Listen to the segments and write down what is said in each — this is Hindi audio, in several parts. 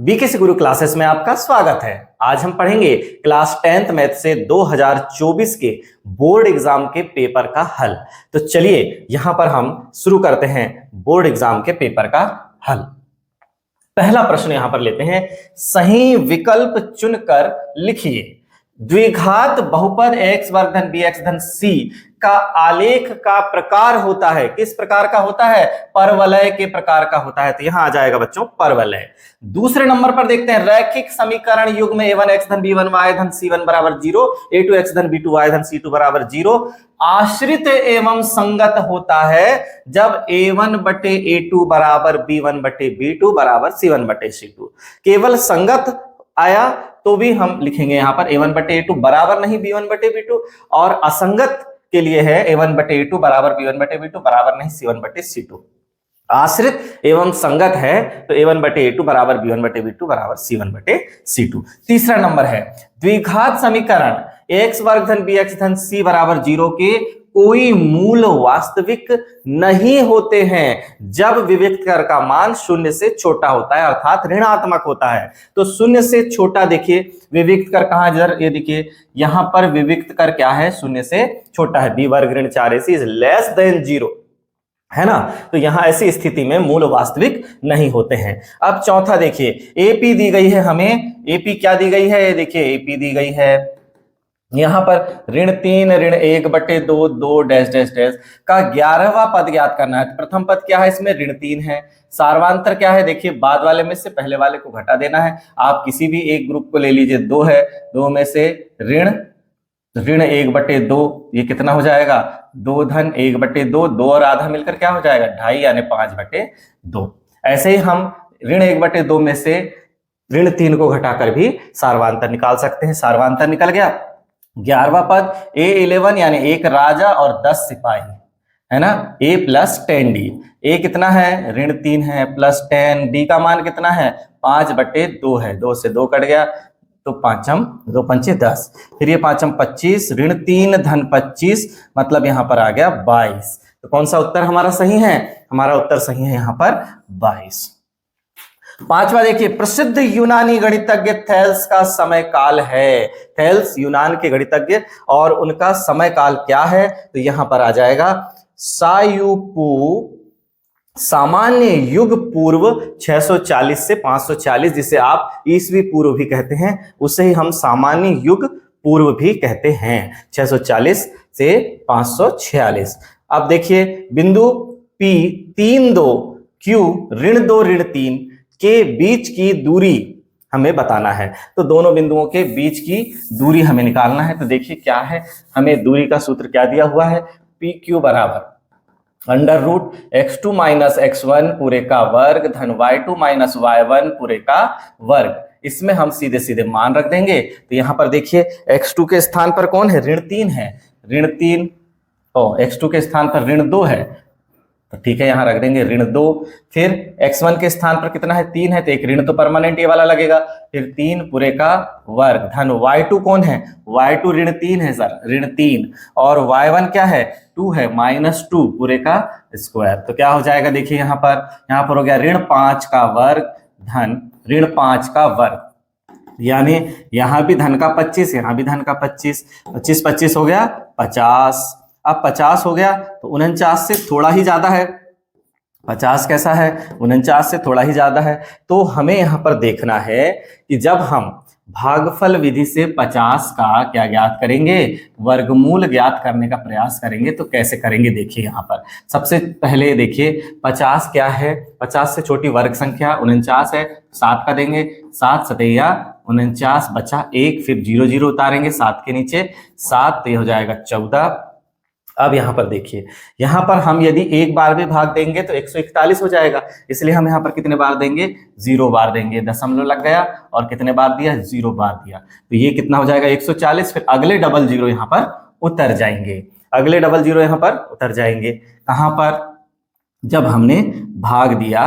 बीकेसी गुरु क्लासेस में आपका स्वागत है। आज हम पढ़ेंगे क्लास 10th मैथ से 2024 के बोर्ड एग्जाम के पेपर का हल। तो चलिए यहां पर हम शुरू करते हैं बोर्ड एग्जाम के पेपर का हल। पहला प्रश्न यहां पर लेते हैं, सही विकल्प चुनकर लिखिए। द्विघात बहुपद x वर्ग धन bx धन c का आलेख का प्रकार होता है, किस प्रकार का होता है? परवलय के प्रकार का होता है। तो यहां आ जाएगा बच्चों परवलय। दूसरे नंबर पर देखते हैं, रैखिक समीकरण युग्म a1x धन b1y धन c1 बराबर 0, a2x धन b2y धन c2 बराबर 0 आश्रित एवं संगत होता है जब a1 बटे a2 बराबर b1 बटे b2 बराबर c1 बटे c2। केवल संगत आया तो भी हम लिखेंगे यहां पर a1 बटे a2 बराबर नहीं b1 बटे b2, और असंगत के लिए है a1 बटे a2 बराबर b1 बटे b2 बराबर नहीं c1 बटे c2। आश्रित एवं संगत है तो a1 बटे a2 बराबर b1 बटे b2 बराबर c1 बटे c2। तीसरा नंबर है, द्विघात समीकरण x वर्ग धन bx धन c बराबर 0 के कोई मूल वास्तविक नहीं होते हैं जब विविक्त कर का मान शून्य से छोटा होता है, अर्थात ऋणात्मक होता है। तो शून्य से छोटा देखिए विविक्त कर कहां, जरा ये देखिए यहां पर विविक्त कर क्या है, शून्य से छोटा है। b वर्ग ऋण 4ac इज लेस देन 0 है ना। तो यहां ऐसी स्थिति में मूल वास्तविक नहीं होते हैं। अब चौथा देखिए, एपी दी गई है हमें, एपी क्या दी गई है, देखिए एपी दी गई है यहां पर ऋण 3 ऋण 1 बटे 2 2 डैश डैश डैश का 11वां पद ज्ञात करना है। तो प्रथम पद क्या है, इसमें ऋण 3 है। सार्वांतर क्या है, देखिए बाद वाले में से पहले वाले को घटा देना है। आप किसी भी एक ग्रुप को ले लीजिए, 2 है, 2 में से ऋण 1 बटे 2, ये कितना हो जाएगा, 2 धन 1 बटे 2, 2 और आधा मिलकर क्या हो जाएगा 2.5 यानी 5 बटे 2। ऐसे ही हम ऋण 1 बटे 2 में से ऋण 3 को घटाकर भी सार्वांतर निकाल सकते हैं। सार्वांतर निकल गया। 11वां पद A11 यानी 1 राजा और 10 सिपाही है ना, A प्लस 10D। A कितना है, ऋण 3 है, प्लस 10, D का मान कितना है 5 बटे 2 है, 2 से 2 कट गया तो 2 पंचे 10, फिर ये 5 25, ऋण 3 धन 25 मतलब यहां पर आ गया 22। तो कौन सा उत्तर हमारा सही है, हमारा उत्तर सही है यहां पर 22। पांचवा देखिए, प्रसिद्ध यूनानी गणितज्ञ थेल्स का समय काल है। थेल्स यूनान के गणितज्ञ और उनका समय काल क्या है, तो यहां पर आ जाएगा सायुपु सामान्य युग पूर्व 640 से 540, जिसे आप ईसवी पूर्व भी कहते हैं, उसे ही हम सामान्य युग पूर्व भी कहते हैं, 640 से 546। अब देखिए बिंदु P 3 2 Q ऋण 2 ऋण 3 के बीच की दूरी हमें बताना है। तो दोनों बिंदुओं के बीच की दूरी हमें निकालना है। तो देखिए क्या है, हमें दूरी का सूत्र क्या दिया हुआ है, PQ बराबर under root x2 minus x1 पूरे का वर्ग धन y2 माइनस y1 पूरे का वर्ग। इसमें हम सीधे सीधे मान रख देंगे। तो यहां पर देखिए x2 के स्थान पर कौन है, ऋण 3 है, ऋण 3 x2 के स्थान पर ऋण 2 है, तो ठीक है यहां रख देंगे ऋण 2। फिर x1 के स्थान पर कितना है 3 है, तो एक ऋण तो परमानेंट ये वाला लगेगा, फिर 3 पूरे का वर्ग धन y2 कौन है, y2 ऋण 3 है सर, ऋण 3, और y1 क्या है 2 है, -2 पूरे का स्क्वायर। तो क्या हो जाएगा देखिए यहां पर हो गया ऋण 5 का वर्ग धन ऋण 5 का वर्ग, यानी यहां भी धन का 25, यहां भी धन का 25, 25 25 हो गया 50। अब 50 हो गया तो 49 से थोड़ा ही ज्यादा है, 50 कैसा है 49 से थोड़ा ही ज्यादा है। तो हमें यहां पर देखना है कि जब हम भागफल विधि से 50 का क्या ज्ञात करेंगे, वर्गमूल ज्ञात करने का प्रयास करेंगे। तो कैसे करेंगे देखिए यहां पर सबसे पहले देखिए 50 क्या है, 50 से छोटी वर्ग संख्या 49 है, 7 का देंगे, 7 सतैया 49 बचा 1, फिर 0 0 उतारेंगे 7 के नीचे, 7 तो ये हो जाएगा 14। अब यहां पर देखिए, यहां पर हम यदि एक बार भी भाग देंगे तो 141 हो जाएगा, इसलिए हम यहां पर कितने बार देंगे, 0 बार देंगे। दशमलव लग गया और कितने बार दिया, 0 बार दिया, तो ये कितना हो जाएगा 140। फिर अगले डबल 0 यहां पर उतर जाएंगे, अगले डबल 0 यहां पर उतर जाएंगे कहां पर, जब हमने भाग दिया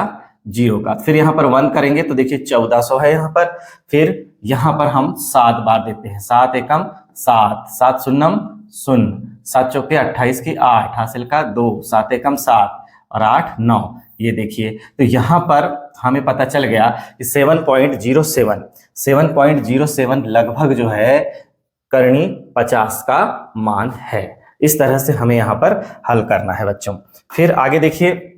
0 का। फिर यहाँ पर 1 करेंगे तो देखिए 1400 है यहाँ पर। फिर यहाँ पर हम 7 बार देते हैं, 7 एकम 7, 7 शून्यम 0, 7 चौके 28 की 8 हासिल का 2, 7 एकम 7, और 8 9। ये देखिए, तो यहाँ पर हमें पता चल गया कि 7.07 लगभग जो है करनी 50 का मान है। इस तरह से हमें यहाँ पर हल करना है बच्चों। फिर आगे देखिए,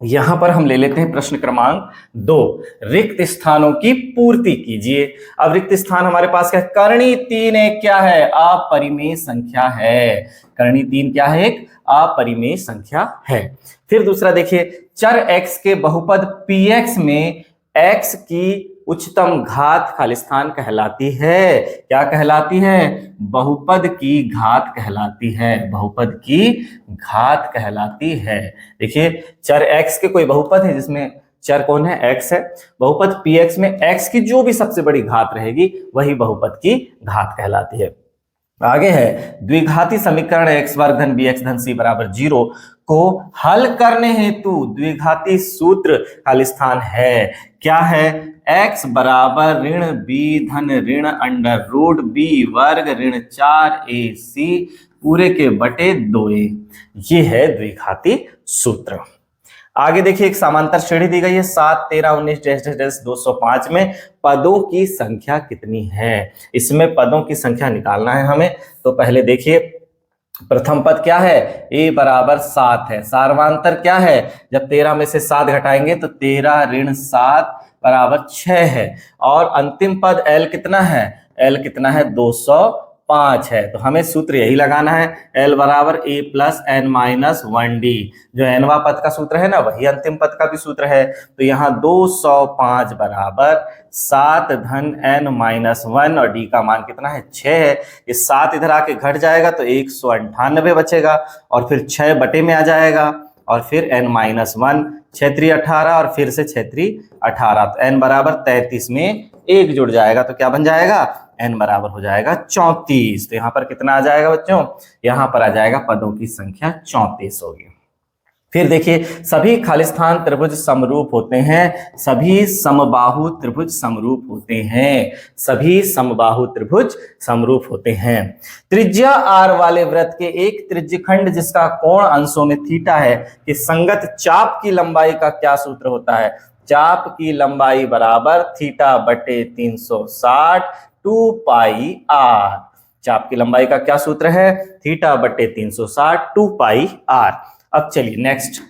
यहां पर हम ले लेते हैं प्रश्न क्रमांक 2, रिक्त स्थानों की पूर्ति कीजिए। अब रिक्त स्थान हमारे पास क्या है? करणी 3 एक क्या है? अपरिमेय संख्या है। करणी 3 क्या है? एक अपरिमेय संख्या है। फिर दूसरा देखिए, चर x के बहुपद px में x की उच्चतम घात खालिस्तान कहलाती है। क्या कहलाती है? बहुपद की घात कहलाती है। बहुपद की घात कहलाती है। देखिए, चर x के कोई बहुपद है जिसमें चर कौन है? x है। बहुपद px में x की जो भी सबसे बड़ी घात रहेगी वही बहुपद की घात कहलाती है। आगे है, द्विघाती समीकरण x वर्ग धन bx धन c बराबर 0 को हल करने हेतु द्विघाती सूत्र खालिस्तान है। क्या है? x बराबर ऋण b धन ऋण अंडर रूट b वर्ग ऋण 4ac पूरे के बटे 2a। ये है द्विघाती सूत्र। आगे देखिए, एक समांतर श्रेणी दी गई है 7 13 19 205 में पदों की संख्या कितनी है? इसमें पदों की संख्या निकालना है हमें। तो पहले देखिए, प्रथम पद क्या है? a बराबर 7 है। सार्वांतर क्या है? जब 13 में से 7 घटाएंगे तो 13 ऋण 7 बराबर 6 है। और अंतिम पद l कितना है? l कितना है? 205 है। तो हमें सूत्र यही लगाना है, l बराबर a plus N minus 1d। जो nवा पद का सूत्र है ना, वही अंतिम पद का भी सूत्र है। तो यहाँ 205 बराबर 7 धन n माइनस 1 और d का मान कितना है? 6 है। ये 7 इधर आके घट जाएगा तो 198 बचेगा और फिर 6 बटे में आ जाएगा और फिर n माइनस 1 6 3 18 और फिर से 6 3 18। तो n बराबर 33 में 1 जुड़ जाएगा तो क्या बन जाएगा? n बराबर हो जाएगा 34। तो यहाँ पर कितना आ जाएगा बच्चों? यहाँ पर आ जाएगा पदों की संख्या 34 होगी। फिर देखिए, सभी खालिस्तान त्रिभुज समरूप होते हैं। सभी समबाहु त्रिभुज समरूप होते हैं। सभी समबाहु त्रिभुज समरूप होते हैं। त्रिज्या r वाले वृत्त के एक त्रिज्यखंड जिसका कोण अंशों में थीटा है कि संगत चाप की लंबाई का क्या सूत्र होता है? चाप की लंबाई बराबर थीटा बटे 360 2 पाई r। चाप की लंबाई का क्या सूत्र है? थीटा बटे 360 2 पाई r। अब चलिए नेक्स्ट,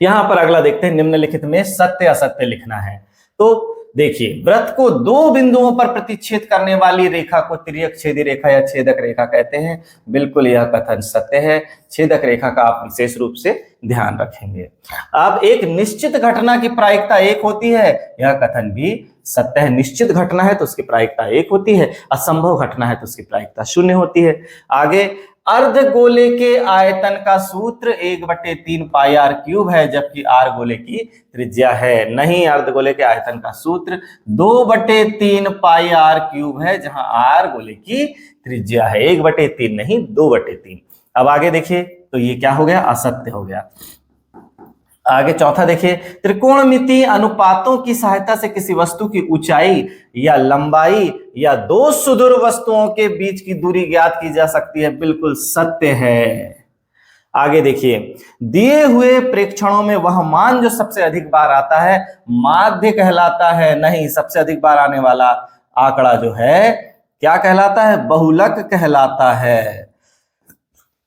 यहां पर अगला देखते हैं, निम्नलिखित में सत्य असत्य लिखना है। तो देखिए, वृत्त को 2 बिंदुओं पर प्रतिच्छेद करने वाली रेखा को तिर्यक छेदी रेखा या छेदक रेखा कहते हैं। बिल्कुल यह कथन सत्य है। छेदक रेखा का आप विशेष रूप से ध्यान रखेंगे। अब एक निश्चित घटना की प्रायिकता 1 होती है, यह कथन भी सत्य है। निश्चित घटना है तो उसकी प्रायिकता 1 होती है, असंभव घटना है तो उसकी प्रायिकता 0 होती है। आगे, अर्धगोले के आयतन का सूत्र 1/3 पाई r क्यूब है जबकि r गोले की त्रिज्या है। नहीं, अर्धगोले के आयतन का सूत्र 2/3 पाई r क्यूब है जहां r गोले की त्रिज्या है। 1/3 नहीं, 2/3। अब आगे देखिए, तो ये क्या हो गया? असत्य हो गया। आगे चौथा देखिए, त्रिकोणमितीय अनुपातों की सहायता से किसी वस्तु की ऊंचाई या लंबाई या 2 सुदूर वस्तुओं के बीच की दूरी ज्ञात की जा सकती है। बिल्कुल सत्य है। आगे देखिए, दिए हुए प्रेक्षणों में वह मान जो सबसे अधिक बार आता है माध्य कहलाता है। नहीं, सबसे अधिक बार आने वाला आंकड़ा जो है क्या कहलाता है? बहुलक कहलाता है।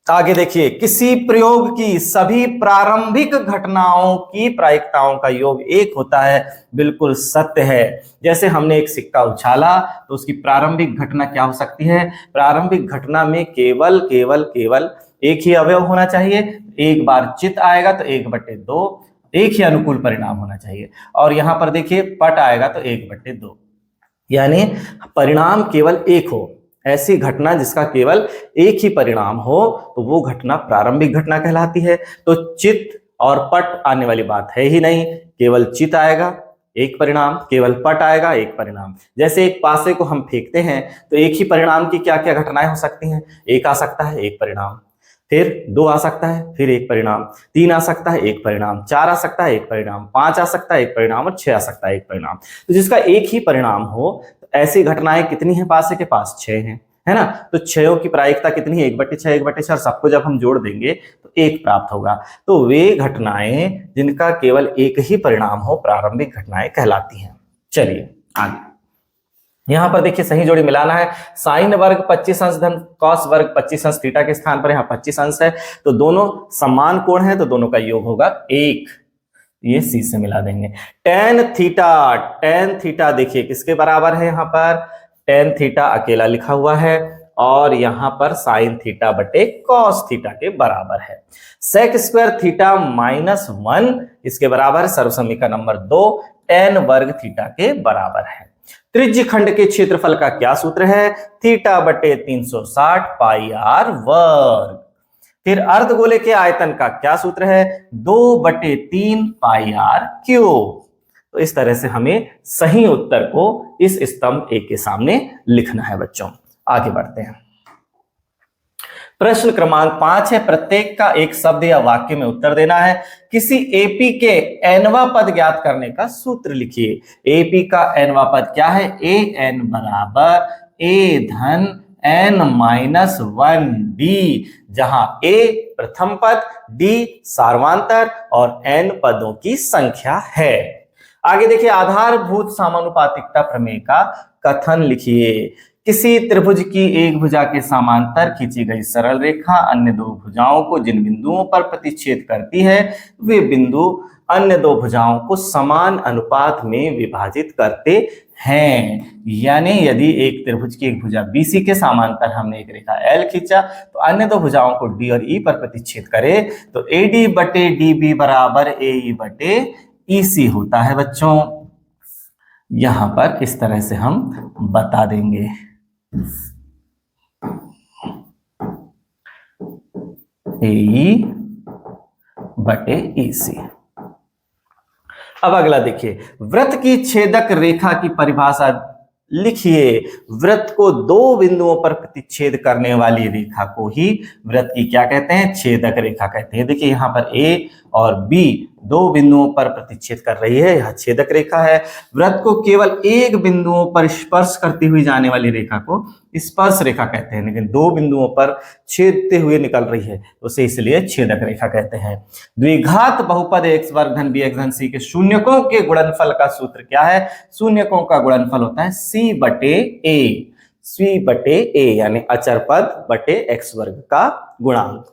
आगे देखिए, किसी प्रयोग की सभी प्रारंभिक घटनाओं की प्रायिकताओं का योग 1 होता है। बिल्कुल सत्य है। जैसे हमने एक सिक्का उछाला तो उसकी प्रारंभिक घटना क्या हो सकती है? प्रारंभिक घटना में केवल एक ही अवयव होना चाहिए। एक बार चित आएगा तो 1/2, एक ही अनुकूल परिणाम होना चाहिए। और यहां पर देखिए, पट आएगा तो 1/2, यानी परिणाम केवल 1 हो। ऐसी घटना जिसका केवल एक ही परिणाम हो तो वो घटना प्रारंभिक घटना कहलाती है। तो चित और पट आने वाली बात है ही नहीं। केवल चित आएगा 1 परिणाम, केवल पट आएगा 1 परिणाम। जैसे एक पासे को हम फेंकते हैं तो एक ही परिणाम की क्या क्या घटनाएं हो सकती हैं? 1 आ सकता है 1 परिणाम, फिर 2 आ सकता है फिर 1 परिणाम, 3 आ सकता है 1 परिणाम, 4 आ सकता है 1 परिणाम, 5 आ सकता है 1 परिणाम और 6 आ सकता है 1 परिणाम। तो जिसका एक ही परिणाम हो, तो ऐसी घटनाएं कितनी हैं? पासे के पास 6 हैं, है ना। तो क्षयों की प्रायिकता कितनी है, 1/6 1/6, और सबको जब हम जोड़ देंगे तो 1 प्राप्त होगा। तो वे घटनाएं जिनका केवल एक ही परिणाम हो प्रारंभिक घटनाएं कहलाती हैं। चलिए आगे, यहां पर देखिए सही जोड़ी मिलाना है। साइन वर्ग 25 अंश धन कॉस वर्ग 25 अंश, थीटा के स्थान पर यहां 25 अंश है, तो दोनों समान कोण है, तो दोनों का योग होगा 1। ये सी से मिला देंगे। टेन थीटा देखिए किसके बराबर है, यहां पर टेन थीटा अकेला लिखा हुआ है, और यहां पर साइन थीटा बटे कॉस थीटा के बराबर है। सेक स्क्वायर थीटा -1 इसके बराबर है, सर्व समीकरण नंबर 2 टेन वर्ग थीटा के बराबर है। त्रिज्य खंड के क्षेत्रफल का क्या सूत्र है, थीटा बटे 360 पाई आर वर्ग। फिर अर्धगोले के आयतन का क्या सूत्र है, 2/3 पाई आर क्यूब। तो इस तरह से हमें सही उत्तर को इस स्तंभ ए के सामने लिखना है बच्चों। आगे बढ़ते हैं। प्रश्न क्रमांक 5 है, प्रत्येक का एक शब्द या वाक्य में उत्तर देना है। किसी एपी के एनवा पद ज्ञात करने का सूत्र लिखिए। एपी का एनवा पद क्या है, ए एन बराबर ए धन n-1 डी, जहां ए प्रथम पद, डी सार्वांतर और n पदों की संख्या है। आगे देखिए, आधारभूत समानुपातिकता प्रमेय का कथन लिखिए। किसी त्रिभुज की एक भुजा के समांतर खींची गई सरल रेखा अन्य दो भुजाओं को जिन बिंदुओं पर प्रतिच्छेद करती है, वे बिंदु अन्य दो भुजाओं को समान अनुपात में विभाजित करते हैं। यानी यदि एक त्रिभुज की एक भुजा BC के समांतर हमने एक रेखा L खींचा, तो अन्य दो भुजाओं को D और E पर प्रतिच्छेद करे, तो AD बटे DB बराबर AE बटे EC होता है बच्चों। यहां पर इस तरह से हम बता देंगे। AE बटे EC। अब अगला देखिए, वृत्त की छेदक रेखा की परिभाषा लिखिए। वृत्त को दो बिंदुओं पर प्रतिच्छेद करने वाली रेखा को ही वृत्त की क्या कहते हैं, छेदक रेखा कहते हैं। देखिए यहां पर A और B दो बिंदुओं पर प्रतिच्छेद कर रही है, यह छेदक रेखा है। वृत्त को केवल एक बिंदुओं पर स्पर्श करती हुई जाने वाली रेखा को स्पर्श रेखा कहते हैं, लेकिन दो बिंदुओं पर छेदते हुए निकल रही है तो उसे इसलिए छेदक रेखा कहते हैं। द्विघात बहुपद x वर्ग धन b x धन c के शून्यकों के गुणनफल का सूत्र क्या है, शून्यकों का गुणनफल होता है c बटे a, यानी अचर पद बटे x वर्ग का गुणांक।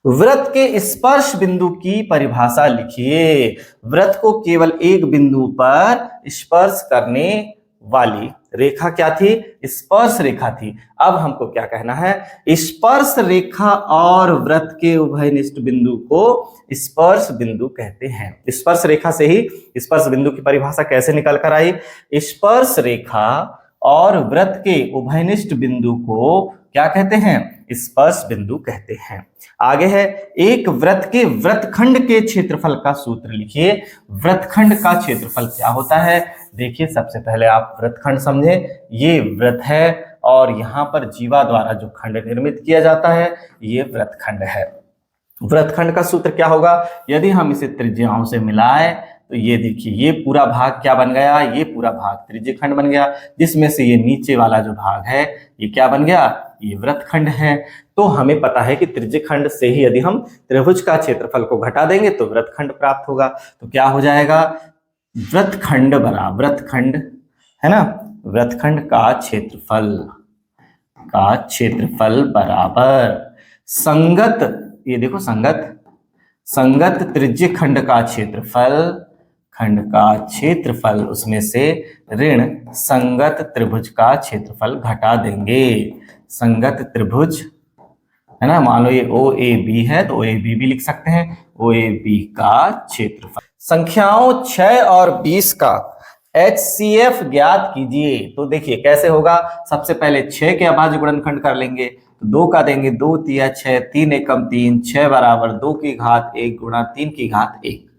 वृत्त के स्पर्श बिंदु की परिभाषा लिखिए। वृत्त को केवल एक बिंदु पर स्पर्श करने वाली रेखा क्या थी, स्पर्श रेखा थी। अब हमको क्या कहना है, स्पर्श रेखा और वृत्त के उभयनिष्ठ बिंदु को स्पर्श बिंदु कहते हैं। स्पर्श रेखा से ही स्पर्श बिंदु की परिभाषा कैसे निकल कर आई, स्पर्श रेखा और वृत्त के उभयनिष्ठ बिंदु को क्या कहते हैं, स्पर्श बिंदु कहते हैं। आगे है, एक वृत्त के वृत्तखंड के क्षेत्रफल का सूत्र लिखिए। वृत्तखंड का क्षेत्रफल क्या होता है, देखिए सबसे पहले आप वृत्तखंड समझे। ये वृत्त है और यहाँ पर जीवा द्वारा जो खंड निर्मित किया जाता है ये वृत्तखंड है। वृत्तखंड का सूत्र क्या होगा, यदि हम इसे त्रिज्याओं से मिलाएं तो ये देखिए ये पूरा भाग क्या बन गया, ये पूरा भाग त्रिज्यखंड बन गया, जिसमें से ये नीचे वाला जो भाग है ये क्या बन गया, ये वृत्तखंड है। तो हमें पता है कि त्रिज्यखंड से ही यदि हम त्रिभुज का क्षेत्रफल को घटा देंगे तो वृत्तखंड प्राप्त होगा। तो क्या हो जाएगा, वृत्तखंड बराबर वृत्तखंड है ना, वृत्तखंड का क्षेत्रफल बराबर संगत, ये देखो संगत त्रिज्यखंड का क्षेत्रफल उसमें से ऋण संगत त्रिभुज का क्षेत्रफल घटा देंगे। संगत त्रिभुज है ना, मान लो ये OAB है तो OAB भी लिख सकते हैं, OAB का क्षेत्रफल। संख्याओं 6 और 20 का HCF ज्ञात कीजिए। तो देखिए कैसे होगा, सबसे पहले 6 के अभाज्य गुणनखंड कर लेंगे तो 2 का देंगे, 2 तिया 6, 3 एकम 3, 6 बराबर 2 की घात 1 गुणा 3 की घात 1,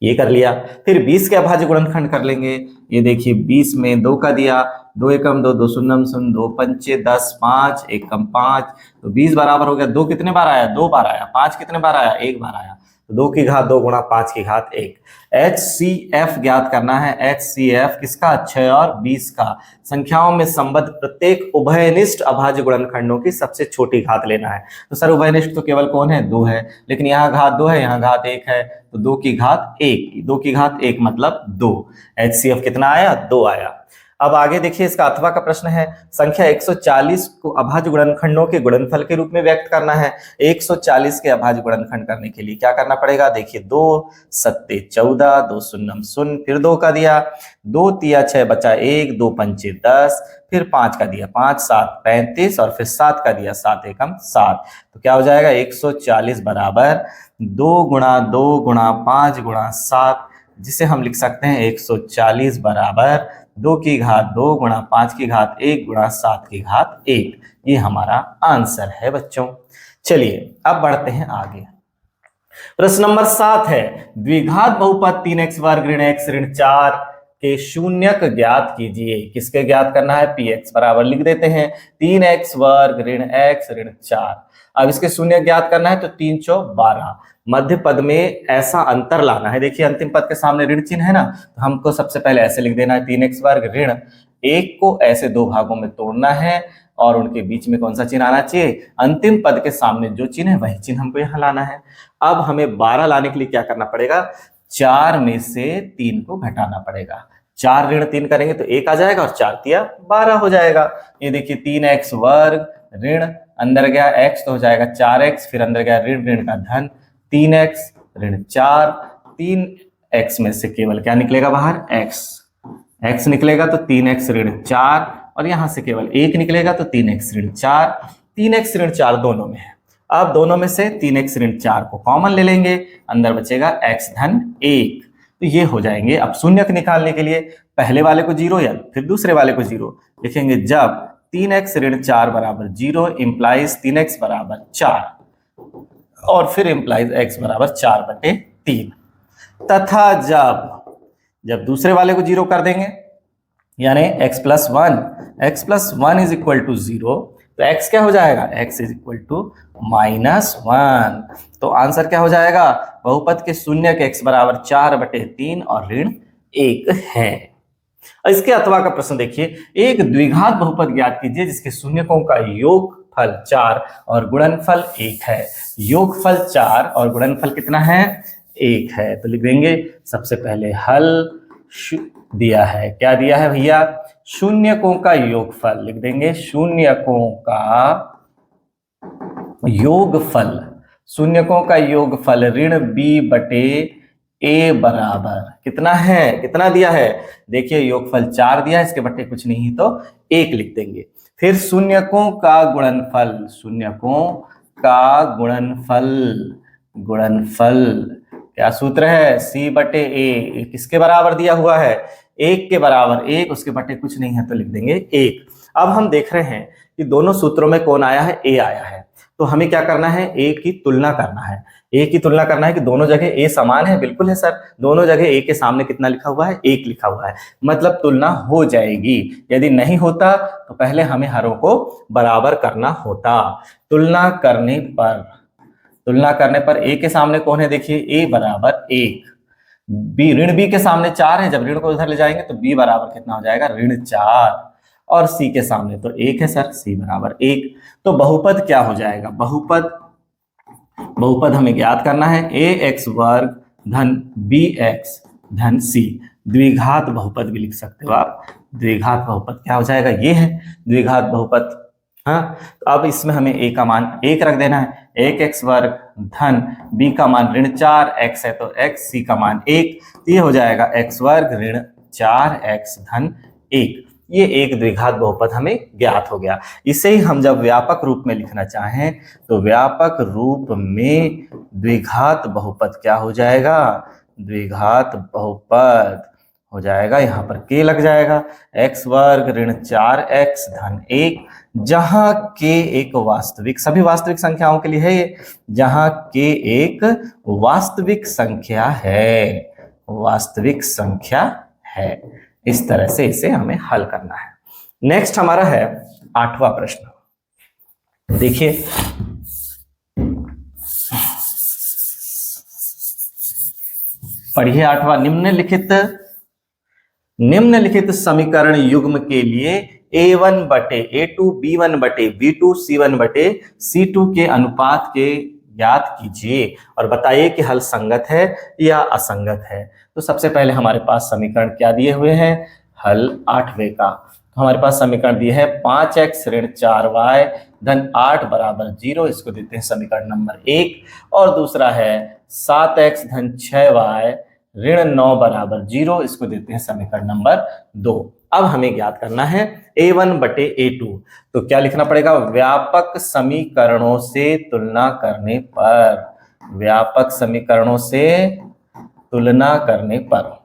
ये कर लिया। फिर 20 के अभाज्य गुणनखंड कर लेंगे, ये देखिए 20 में 2 का दिया, 2 एकम 2, 2 शून्यम शून्य, 2 पंचे 10, 5 एकम 5, तो 20 बराबर हो गया, 2 कितने बार आया, 2 बार आया, 5 कितने बार आया, 1 बार आया, तो 2 की घात 2 गुणा 5 की घात 1। HCF ज्ञात करना है। HCF किसका? 6 और 20 का। संख्याओं में संबद्ध प्रत्येक उभयनिष्ठ अभाज्य गुणनखंडों की सबसे छोटी घात लेना है। तो सर उभयनिष्ठ तो केवल कौन है? 2 है, लेकिन यहाँ घात 2 है, यहाँ घात 1 है, तो 2 की घात 1, 2 की घात 1 मतलब 2। HCF कितना आया? 2 आया। अब आगे देखिए, इसका अथवा का प्रश्न है। संख्या 140 को अभाज्य गुणनखंडों के गुणनफल के रूप में व्यक्त करना है। 140 के अभाज्य गुणनखंड करने के लिए क्या करना पड़ेगा? देखिए, 2 सत्ते 14, 2 शून्यम शून्य, फिर 2 का दिया, 2 तिया 6 बचा 1, 2 पंचे 10, फिर 5 का दिया, 5 7 35, और फिर 7 का दिया, 7 एकम 7। तो क्या हो जाएगा? 140 बराबर 2 गुणा 2 गुणा 5 गुणा 7, जिसे हम लिख सकते हैं 140 बराबर 2 की घात 2 गुणा 5 की घात 1 गुणा 7 की घात 1। ये हमारा आंसर है बच्चों। चलिए अब बढ़ते हैं आगे। प्रश्न नंबर 7 है, द्विघात बहुपद 3x वर्ग ऋण x ऋण 4 के शून्यक ज्ञात कीजिए। किसके ज्ञात करना है? px बराबर लिख देते हैं 3x वर्ग ऋण x ऋण 4। अब इसके शून्य ज्ञात करना है, तो 3 चौक 12। मध्य पद में ऐसा अंतर लाना है। देखिए, अंतिम पद के सामने ऋण चिन्ह है ना, तो हमको सबसे पहले ऐसे लिख देना है 3x वर्ग ऋण 1 को ऐसे 2 भागों में तोड़ना है, और उनके बीच में कौन सा चिन्ह आना चाहिए? अंतिम पद के सामने जो चिन्ह है वही चिन्ह हमको यहाँ लाना है। अब हमें 12 लाने के लिए क्या करना पड़ेगा? 4 में से 3 को घटाना पड़ेगा। 4 ऋण 3 करेंगे तो 1 आ जाएगा, और 4 तिया 12 हो जाएगा। ये देखिए, 3x वर्ग ऋण अंदर गया x तो हो जाएगा 4x, फिर अंदर गया ऋण ऋण का धन 3x ऋण 4, 3x में से केवल क्या निकलेगा बाहर? x निकलेगा, तो 3x ऋण 4, और यहां से केवल 1 निकलेगा, तो 3x ऋण 4। 3x ऋण 4 दोनों में है। अब दोनों में से 3x ऋण 4 को कॉमन ले लेंगे, अंदर बचेगा x धन 1, तो ये हो जाएंगे। अब शून्यक निकालने के लिए पहले वाले को 0 या फिर दूसरे वाले को 0 लिखेंगे। जब 3x ऋण 4 बराबर 0 इंप्लाइज 3x बराबर 4, और फिर इंप्लाइज x बराबर 4/3, तथा जब दूसरे वाले को 0 कर देंगे, यानी x plus 1 is equal to 0, तो x क्या हो जाएगा? x is equal to -1। तो आंसर क्या हो जाएगा? बहुपद के शून्यक x बराबर 4/3 और ऋण 1 है। इसके अथवा का प्रश्न देखिए, एक द्विघात बहुपद ज्ञात कीजिए जिसके शून्यकों का योगफल 4 और गुणनफल 1 है। योगफल 4 और गुणनफल कितना है? 1 है। तो लिख देंगे सबसे पहले हल दिया है। क्या दिया है भैया? शून्यकों का योगफल लिख देंगे। शून्यकों का योगफल, शून्यकों का योगफल ऋण b/a बराबर कितना है? कितना दिया है? देखिए, योगफल 4 दिया है, इसके बट्टे कुछ नहीं तो 1 लिख देंगे। फिर शून्यकों का गुणनफल, शून्यकों का गुणनफल क्या सूत्र है? c/a। किसके बराबर दिया हुआ है? 1 के बराबर। 1 उसके बट्टे कुछ नहीं है, तो लिख देंगे 1। अब हम देख रहे हैं कि दोनों सूत्रों में कौन आया है? a आया है। तो हमें क्या करना है? a की तुलना करना है। a की तुलना करना है कि दोनों जगह a समान है। बिल्कुल है सर, दोनों जगह a के सामने कितना लिखा हुआ है? 1 लिखा हुआ है, मतलब तुलना हो जाएगी। यदि नहीं होता तो पहले हमें हरों को बराबर करना होता। तुलना करने पर a के सामने कौन है? देखिए, a बराबर 1, b ऋण b के सामने 4 है। जब ऋण को उधर ले जाएंगे तो b बराबर कितना हो जाएगा? ऋण 4, और c के सामने तो 1 है सर, c बराबर 1। तो बहुपद क्या हो जाएगा? बहुपद हमें ज्ञात करना है ax वर्ग धन bx धन c। द्विघात बहुपद भी लिख सकते हो आप। द्विघात बहुपद क्या हो जाएगा? ये है द्विघात बहुपद। हाँ, तो अब इसमें हमें a का मान 1 रख देना है। 1x वर्ग धन b का मान ऋण 4, x है तो x, c का मान 1, तो ये हो जाएगा x वर्ग ऋण 4x धन 1। ये एक द्विघात बहुपद हमें ज्ञात हो गया। इसे ही हम जब व्यापक रूप में लिखना चाहें तो व्यापक रूप में द्विघात बहुपद क्या हो जाएगा? द्विघात बहुपद हो जाएगा, यहाँ पर k लग जाएगा, x वर्ग ऋण 4x धन 1, जहां k एक वास्तविक, सभी वास्तविक संख्याओं के लिए है ये, जहां k एक वास्तविक संख्या है। इस तरह से इसे हमें हल करना है। नेक्स्ट हमारा है 8वां प्रश्न। देखिए, पढ़िए 8वां, निम्नलिखित समीकरण युग्म के लिए A1 बटे A2 B1 बटे B2 C1 बटे C2 के अनुपात के ज्ञात कीजिए और बताइए कि हल संगत है या असंगत है। तो सबसे पहले हमारे पास समीकरण क्या दिए हुए हैं, हल 8वें का। तो हमारे पास समीकरण दिए है 5x ऋण 4y धन 8 बराबर 0, इसको देते हैं समीकरण नंबर 1। और दूसरा है 7x धन 6y ऋण 9 बराबर 0, इसको देते हैं समीकरण नंबर 2। अब हमें ज्ञात करना है A1 बटे A2। तो क्या लिखना पड़ेगा, व्यापक समीकरणों से तुलना करने पर, व्यापक समीकरणों से तुलना करने पर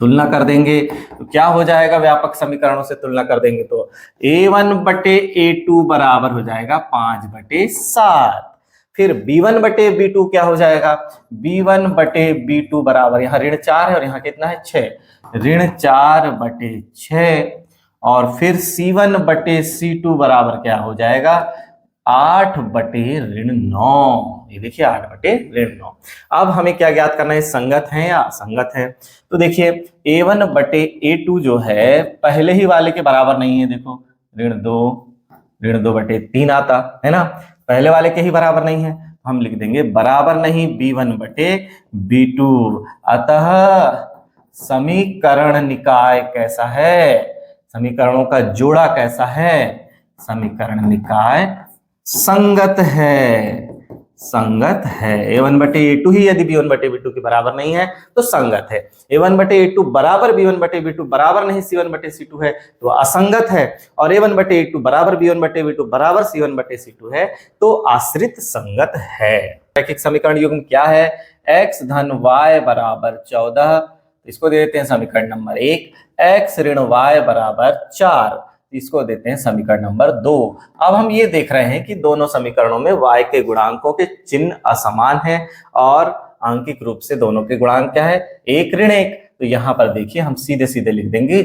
तुलना कर देंगे तो क्या हो जाएगा, व्यापक समीकरणों से तुलना कर देंगे तो A1 बटे A2 बराबर हो जाएगा 5 बटे 7। फिर B1 बटे B2 क्या हो जाएगा, B1 बटे B2 बराबर, यहाँ ऋण 4 है और यहाँ कितना है 6, ऋण 4 बटे 6। और फिर C1 बटे C2 बराबर क्या हो जाएगा, 8 बटे ऋण 9। ये देखिए 8 बटे ऋण 9। अब हमें क्या ज्ञात करना है, संगत है या असंगत है। तो देखिए A1 बटे A2 जो है पहले ही वाले के बराबर नहीं है, देखो ऋण 2 बटे 3 आता है ना, पहले वाले के ही बराबर नहीं है। हम लिख देंगे बराबर नहीं B1 बटे B2। अतः समीकरण निकाय कैसा है, समीकरणों का जोड़ा कैसा है, समीकरण निकाय संगत है, संगत है। A1 बटे A2 ही यदि B1 बटे B2 के बराबर नहीं है तो संगत है। A1 बटे A2 बराबर B1 बटे B2 बराबर नहीं C1 बटे C2 है तो असंगत है। और A1 बटे A2 बराबर B1 बटे B2 बराबर C1 बटे C2 है तो आश्रित संगत है। रैखिक समीकरण युग्म क्या है, x धन y बराबर 14, इसको दे देते हैं समीकरण नंबर 1। x ऋण y बराबर 4, इसको देते हैं समीकरण नंबर 2। अब हम ये देख रहे हैं कि दोनों समीकरणों में y के गुणांकों के चिन्ह असमान हैं और आंकिक रूप से दोनों के गुणांक क्या है, 1 ऋण 1। तो यहाँ पर देखिए हम सीधे सीधे लिख देंगे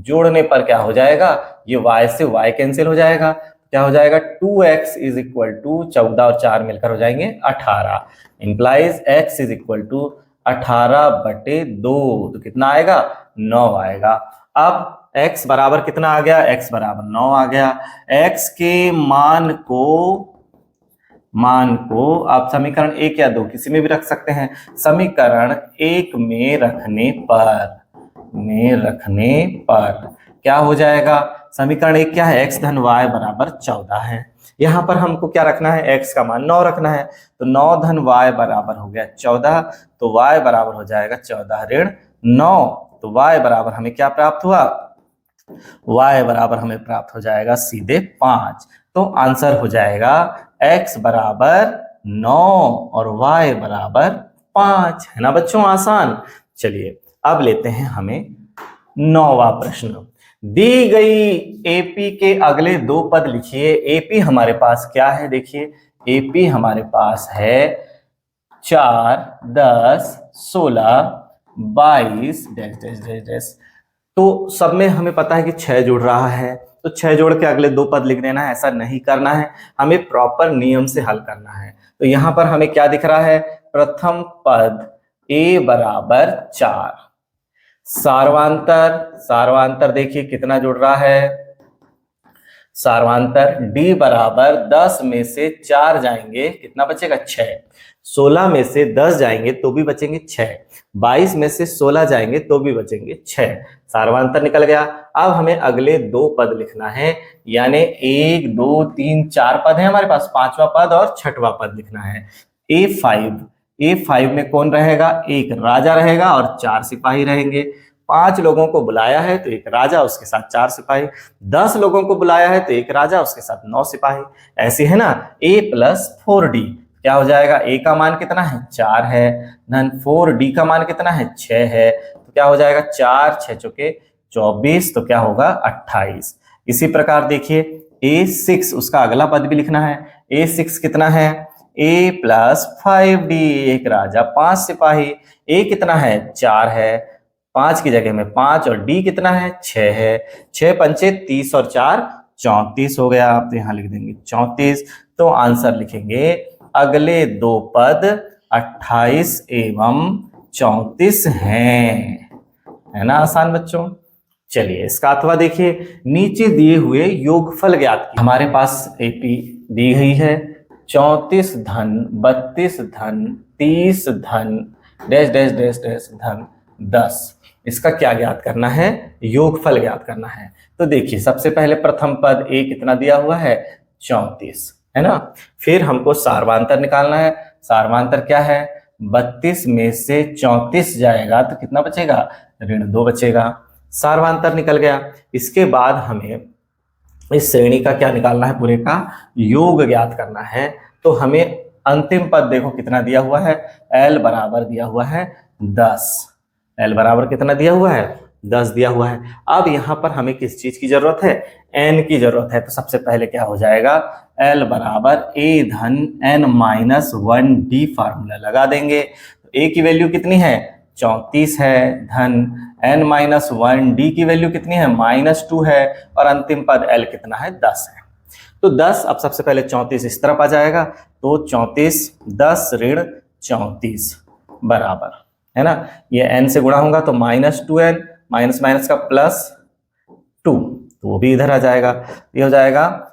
जोड़ने पर क्या हो जाएगा, ये y से y कैंसिल हो जाएगा, क्या हो जाएगा 2x इज इक्वल टू 14 और 4 मिलकर हो जाएंगे 18, implies x is equal to 18 बटे 2, तो कितना आएगा 9 आएगा। अब x बराबर कितना आ गया, x बराबर 9 आ गया। x के मान को आप समीकरण 1 या 2 किसी में भी रख सकते हैं। समीकरण 1 में रखने पर क्या हो जाएगा, समीकरण 1 क्या है, x धन y बराबर 14 है। यहाँ पर हमको क्या रखना है, x का मान 9 रखना है तो 9 धन y बराबर हो गया 14, तो y बराबर हो जाएगा 14 ऋण 9। तो y बराबर हमें क्या प्राप्त हुआ, y बराबर हमें प्राप्त हो जाएगा सीधे 5। तो आंसर हो जाएगा x बराबर 9 और y बराबर 5, है ना बच्चों, आसान। चलिए अब लेते हैं हमें 9वां प्रश्न। दी गई एपी के अगले 2 पद लिखिए। एपी हमारे पास क्या है, देखिए एपी हमारे पास है 4, 10, 16, 22 डैश डैश डैश डैश। तो सब में हमें पता है कि 6 जुड़ रहा है तो 6 जोड़ के अगले 2 पद लिख देना है, ऐसा नहीं करना है, हमें प्रॉपर नियम से हल करना है। तो यहां पर हमें क्या दिख रहा है, प्रथम पद a बराबर 4, सारवांतर देखिए कितना जुड़ रहा है, सारवांतर d बराबर 10 में से 4 जाएंगे कितना बचेगा 6, 16 में से 10 जाएंगे तो भी बचेंगे 6, 22 में से 16 जाएंगे तो भी बचेंगे 6, सारवांतर निकल गया। अब हमें अगले 2 पद लिखना है, यानी 1 2 3 4 पद है हमारे पास, 5वां पद और 6वां पद लिखना है। A5 में कौन रहेगा, एक राजा रहेगा और 4 सिपाही रहेंगे। 5 लोगों को बुलाया है तो एक राजा उसके साथ 4 सिपाही, 10 लोगों को बुलाया है तो एक राजा उसके साथ 9 सिपाही, ऐसे है ना। A + 4D क्या हो जाएगा, A का मान कितना है 4 है, धन 4D का मान कितना है 6 है, तो क्या हो जाएगा 4 6 चौके 24, तो क्या होगा 28। इसी प्रकार देखिए A6 उसका अगला पद भी लिखना है। A6 कितना है, A + 5D, एक राजा 5 सिपाही, A कितना है 4 है, 5 की जगह में 5 और D कितना है 6 है, 6 पंचे 30 और 4 34 हो गया, आप तो यहाँ लिख देंगे 34। तो आंसर लिखेंगे अगले 2 पद 28 एवं 34 हैं। है ना आसान बच्चों। चलिए इसका अथवा देखिए, नीचे दिए हुए योगफल ज्ञात कीजिए। हमारे पास एपी दी गई है 34 धन 32 धन 30 धन डैश डैश डैश डैश धन 10। इसका क्या ज्ञात करना है? योगफल ज्ञात करना है। तो देखिए सबसे पहले प्रथम पद ए कितना दिया हुआ है? 34, है ना। फिर हमको सार्वांतर निकालना है। सार्वांतर क्या है? 32 में से 34 जाएगा तो कितना बचेगा? ऋण 2 बचेगा। सार्वांतर निकल गया। इसके बाद हमें इस श्रेणी का क्या निकालना है? पूरे का योग ज्ञात करना है। तो हमें अंतिम पद देखो कितना दिया हुआ है? L बराबर दिया हुआ है 10। L बराबर कितना दिया हुआ है? 10 दिया हुआ है। अब यहां पर हमें किस चीज की जरूरत है? n की जरूरत है। तो सबसे पहले क्या हो जाएगा? L बराबर a धन n माइनस 1d फार्मूला लगा देंगे। तो a की वैल्यू कितनी है? 34 है, धन n माइनस 1d की वैल्यू कितनी है? -2 है, और अंतिम पद l कितना है? 10 है। तो 10, अब सबसे पहले 34 इस तरफ आ जाएगा। तो 34 10 ऋण 34 बराबर, है ना, ये n से गुणा होगा तो -2n, माइनस माइनस का +2, तो वो भी इधर आ जाएगा। ये हो जाएगा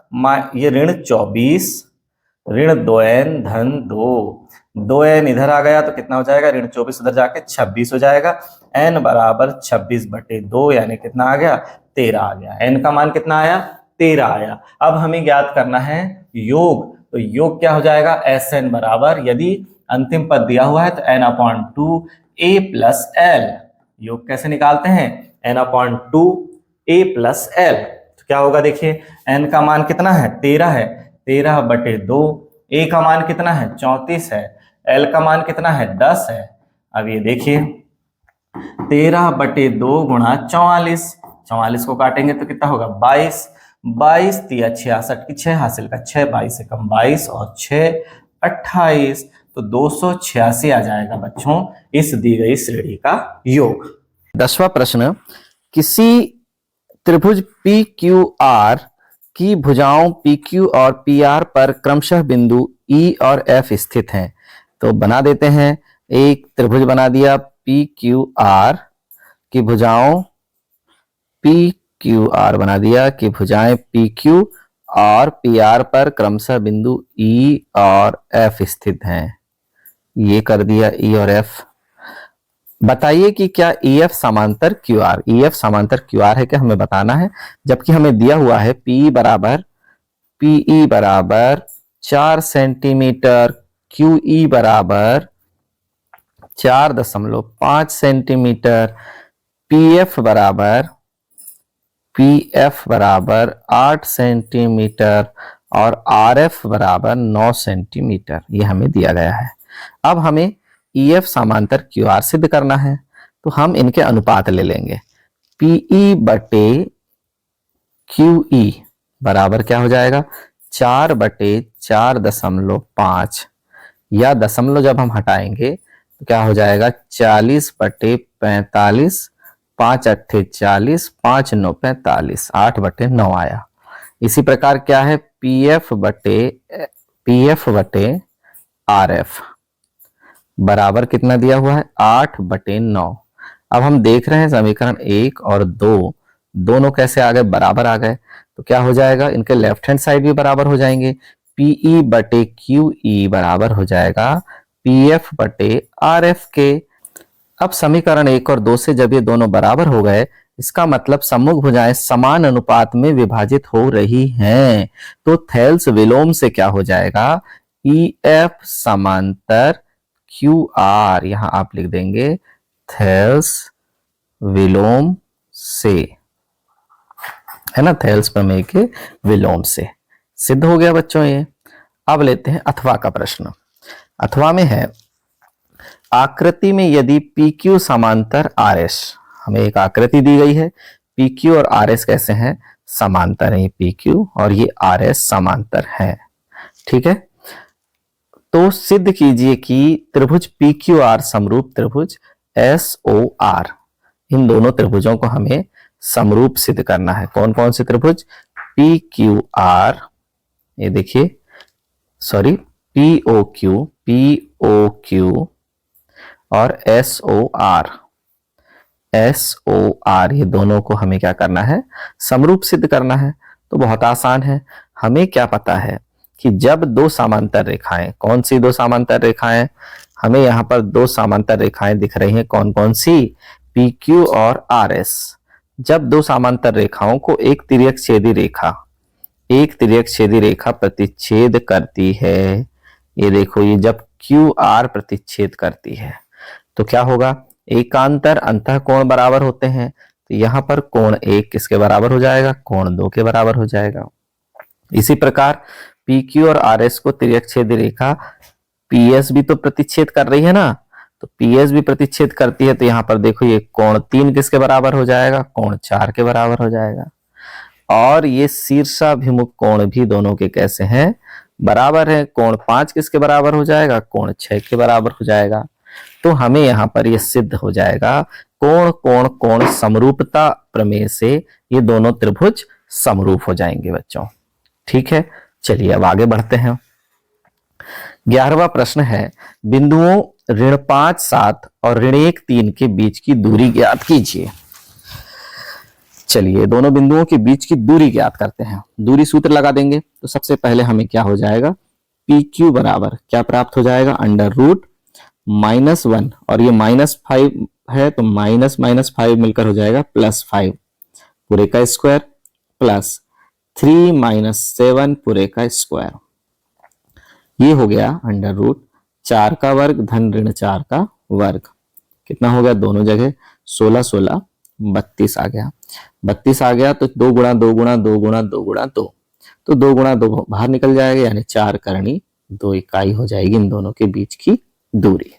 ये ऋण 24 ऋण 2n धन 2n इधर आ गया तो कितना हो जाएगा? ऋण 24 उधर जाके 26 हो जाएगा। n बराबर 26/2 यानी कितना आ गया? 13 आ गया। n का मान कितना आया? 13 आया। अब हमें ज्ञात करना है योग। तो योग क्या हो जाएगा? Sn बराबर, यदि अंतिम पद दिया हुआ है तो n/2 a प्लस l। योग कैसे निकालते हैं? n/2 a plus l। तो क्या होगा? देखिए n का मान कितना है? 13 है, 13/2। a का मान कितना है? 34 है। l का मान कितना है? 10 है। अब ये देखिए 13/2 गुणा 44, 44 को काटेंगे तो कितना होगा? 22, 22 तिया 66 की 6 हासिल का 6, 22 से कम 22 और 6 28, तो 286 आ जाएगा बच्चों इस दी गई श्रेणी का योग। 10वां प्रश्न, किसी त्रिभुज पी क्यू आर की भुजाओं पी क्यू और पी आर पर क्रमशः बिंदु ई और एफ स्थित हैं। तो बना देते हैं। एक त्रिभुज बना दिया पी क्यू आर की भुजाओं, पी क्यू आर बना दिया कि भुजाएं पी क्यू और पी आर पर क्रमशः बिंदु ई और एफ स्थित हैं। ये कर दिया ई और एफ। बताइए कि क्या ई एफ समांतर क्यू आर, ई एफ समांतर क्यू आर है क्या, हमें बताना है। जबकि हमें दिया हुआ है पी बराबर पीई बराबर 4 सेंटीमीटर, क्यू ई बराबर 4.5 सेंटीमीटर, पीएफ बराबर 8 सेंटीमीटर और आरएफ बराबर 9 सेंटीमीटर, ये हमें दिया गया है। अब हमें ईएफ समांतर क्यूआर सिद्ध करना है, तो हम इनके अनुपात ले लेंगे। पीई बटे क्यूई बराबर क्या हो जाएगा? 4/4.5, या दशमलव जब हम हटाएंगे तो क्या हो जाएगा? 40/45, 5 अट्ठे 40, 5 9 45, 8/9 आया। इसी प्रकार क्या है? पीएफ बटे आरएफ बराबर कितना दिया हुआ है? 8/9। अब हम देख रहे हैं समीकरण 1 और 2 दोनों कैसे आ गए? बराबर आ गए। तो क्या हो जाएगा? इनके लेफ्ट हैंड साइड भी बराबर हो जाएंगे। पीई बटे क्यूई बराबर हो जाएगा पीएफ बटे आरएफ के। अब समीकरण 1 और 2 से जब ये दोनों बराबर हो गए, इसका मतलब सम्मुख भुजाएं समान अनुपात में विभाजित हो रही हैं। तो थेल्स विलोम से क्या हो जाएगा? ई एफ समांतर क्यू आर, यहां आप लिख देंगे थेल्स विलोम से, है ना, थेल्स प्रमेय के विलोम से सिद्ध हो गया बच्चों ये। अब लेते हैं अथवा का प्रश्न। अथवा में है, आकृति में यदि PQ समांतर RS, हमें एक आकृति दी गई है, PQ और RS कैसे हैं? समांतर है। PQ और ये RS समांतर है, ठीक है। तो सिद्ध कीजिए कि त्रिभुज PQR समरूप त्रिभुज SOR, इन दोनों त्रिभुजों को हमें समरूप सिद्ध करना है। कौन कौन से त्रिभुज? PQR, ये देखिए, सॉरी, POQ और SOR ये दोनों को हमें क्या करना है, समरूप सिद्ध करना है। तो बहुत आसान है, हमें क्या पता है कि जब दो समांतर रेखाएं, कौन सी दो समांतर रेखाएं, हमें यहाँ पर दो समांतर रेखाएं दिख रही हैं, कौन कौन सी, PQ और RS। जब दो समांतर रेखाओं को एक तिर्यक छेदी रेखा प्रतिच्छेद करती है, ये देखो, ये जब QR प्रतिच्छेद करती है तो क्या होगा, एकांतर अंतः कोण बराबर होते हैं। तो यहाँ पर कोण 1 किसके बराबर हो जाएगा, कोण 2 के बराबर हो जाएगा। इसी प्रकार PQ और RS को तिर्यक छेदी रेखा PS भी तो प्रतिच्छेद कर रही है ना, तो PS भी प्रतिच्छेद करती है। तो यहाँ पर देखो, ये कोण 3 किसके बराबर हो जाएगा, कोण 4 के बराबर हो जाएगा। और ये शीर्षाभिमुख कोण भी दोनों के कैसे हैं, बराबर है। कोण 5 किसके बराबर हो जाएगा, कोण 6 के बराबर हो जाएगा। तो हमें यहाँ पर ये सिद्ध हो जाएगा, कोण कोण कोण समरूपता प्रमेय से ये दोनों त्रिभुज समरूप हो जाएंगे बच्चों। ठीक है, चलिए अब आगे बढ़ते हैं। 11वां प्रश्न है, बिंदुओं ऋण 5 7 और ऋण 1 3 के बीच की दूरी ज्ञात कीजिए। चलिए दोनों बिंदुओं के बीच की दूरी ज्ञात करते हैं। दूरी सूत्र लगा देंगे। तो सबसे पहले हमें क्या हो जाएगा, PQ बराबर क्या प्राप्त हो जाएगा, √-1 और ये -5 है तो -5 मिलकर हो जाएगा +5 पूरे का स्क्वायर प्लस 3 - 7 पूरे का स्क्वायर। ये हो गया √4 का वर्ग धन ऋण 4 का वर्ग। कितना हो गया, दोनों जगह 16 16 32 आ गया। 32 आ गया तो 2 गुणा 2 गुणा 2 गुणा 2 गुणा 2, तो 2 गुणा 2 बाहर निकल जाएगा, यानी 4 करनी 2 इकाई हो जाएगी इन दोनों के बीच की दूरी।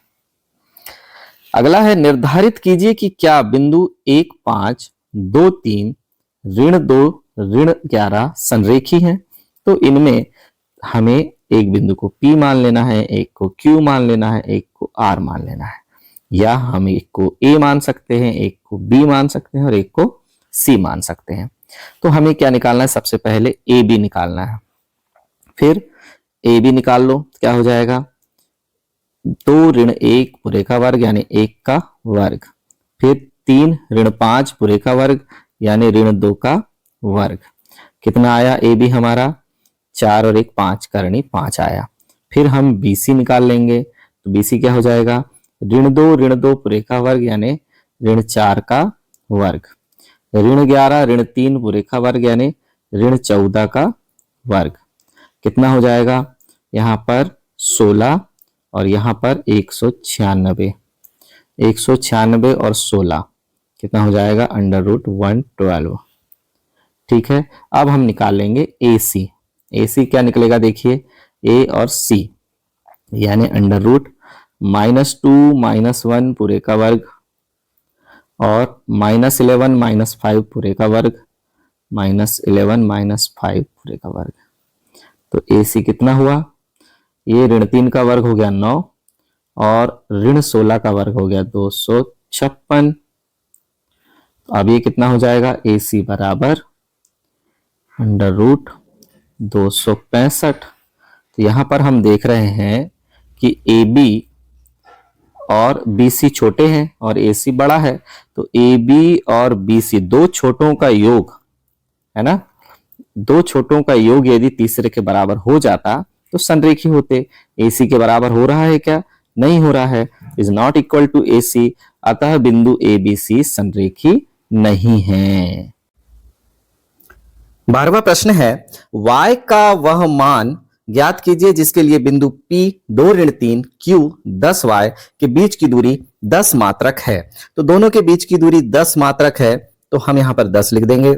अगला है, निर्धारित कीजिए कि क्या बिंदु 1 5 2 3 ऋण 2 ऋण 11 संरेखी हैं। तो इनमें हमें एक बिंदु को P मान लेना है, एक को Q मान लेना है, एक को R मान लेना है, या हम एक को A मान सकते हैं, एक को B मान सकते हैं और एक को C मान सकते हैं। तो हमें क्या निकालना है, सबसे पहले AB निकालना है। फिर AB निकाल लो, क्या हो जाएगा, 2 ऋण 1 पूरे का वर्ग यानी 1 का वर्ग, फिर 3 ऋण 5 पूरे का वर्ग यानी ऋण 2 का वर्ग। कितना आया AB हमारा, 4 और 1 5 करनी 5 आया। फिर हम BC निकाल लेंगे। तो BC क्या हो जाएगा, ऋण 2 पूरे का वर्ग यानी ऋण 4 का वर्ग, ऋण 11 ऋण 3 पूरे का वर्ग यानी ऋण 14 का वर्ग। कितना हो जाएगा, यहाँ पर 16 और यहाँ पर 196, 196 और 16 कितना हो जाएगा, √112। ठीक है, अब हम निकाल लेंगे AC। AC क्या निकलेगा, देखिए A और C यानी √-2 - 1 पूरे का वर्ग और -11 - 5 पूरे का वर्ग, -11 - 5 पूरे का वर्ग। तो AC कितना हुआ, ये ऋण 3 का वर्ग हो गया 9 और ऋण 16 का वर्ग हो गया 256। अब ये कितना हो जाएगा, AC बराबर √265। तो यहां पर हम देख रहे हैं कि AB और BC छोटे हैं और AC बड़ा है। तो AB और BC दो छोटों का योग है ना, दो छोटों का योग यदि तीसरे के बराबर हो जाता तो संरेखी होते। AC के बराबर हो रहा है क्या, नहीं हो रहा है, is not equal to AC, अतः बिंदु ABC संरेखी नहीं है। 12वां प्रश्न है, y का वह मान ज्ञात कीजिए जिसके लिए बिंदु P 2 ऋण 3 Q 10y के बीच की दूरी 10 मात्रक है। तो दोनों के बीच की दूरी 10 मात्रक है, तो हम यहां पर 10 लिख देंगे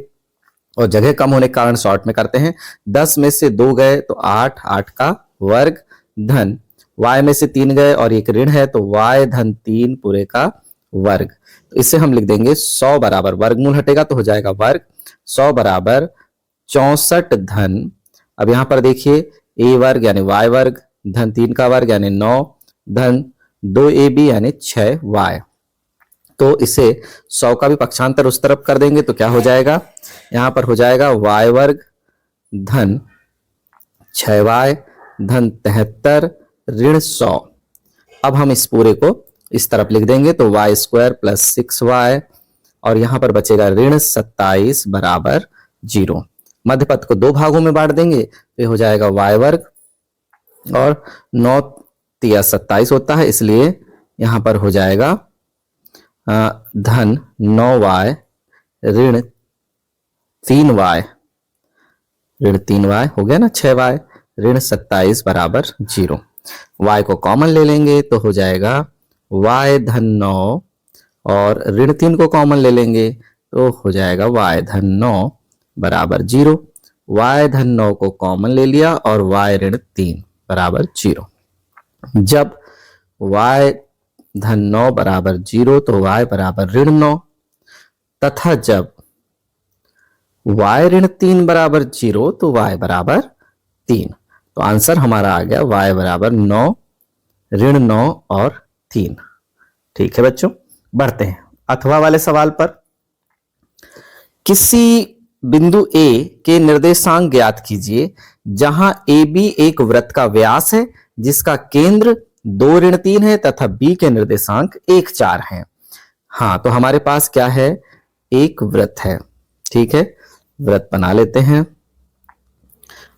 और जगह कम होने के कारण शॉर्ट में करते हैं। 10 में से 2 गए तो 8, 8 का वर्ग धन y में से 3 गए और एक ऋण है तो y धन 3 पूरे का वर्ग। तो इसे हम लिख देंगे 100 बराबर, वर्गमूल हटेगा तो हो जाएगा वर्ग, 100 बराबर 64 धन, अब यहां पर देखिए a वर्ग यानी y वर्ग धन 3 का वर्ग यानी 9 धन 2ab यानी 6y। तो इसे 100 का भी पक्षांतर उस तरफ कर देंगे तो क्या हो जाएगा, यहां पर हो जाएगा y वर्ग धन 6y धन 73 ऋण 100। अब हम इस पूरे को इस तरफ लिख देंगे तो वाई स्क्वायर प्लस 6y और यहां पर बचेगा ऋण 27 बराबर 0। मध्य पद को दो भागों में बांट देंगे तो हो जाएगा y वर्ग और 9 तिया 27 होता है, इसलिए यहां पर हो जाएगा धन 9y ऋण 3y, ऋण 3y हो गया ना 6y ऋण 27 बराबर 0। y को कॉमन ले लेंगे तो हो जाएगा y धन 9 और ऋण 3 को कॉमन ले लेंगे तो हो जाएगा y धन 9 बराबर 0। y धन 9 को कॉमन ले लिया और y ऋण 3 बराबर 0। जब y धन 9 बराबर 0 तो y बराबर ऋण 9 तथा जब y ऋण 3 बराबर 0 तो y बराबर 3। तो आंसर हमारा आ गया y बराबर 9 ऋण 9 और 3। ठीक है बच्चों, बढ़ते हैं अथवा वाले सवाल पर। किसी बिंदु A के निर्देशांक ज्ञात कीजिए जहां AB एक वृत्त का व्यास है जिसका केंद्र 2 ऋण 3 है तथा B के निर्देशांक 1 4 है। हाँ, तो हमारे पास क्या है, एक वृत्त है। ठीक है, वृत्त बना लेते हैं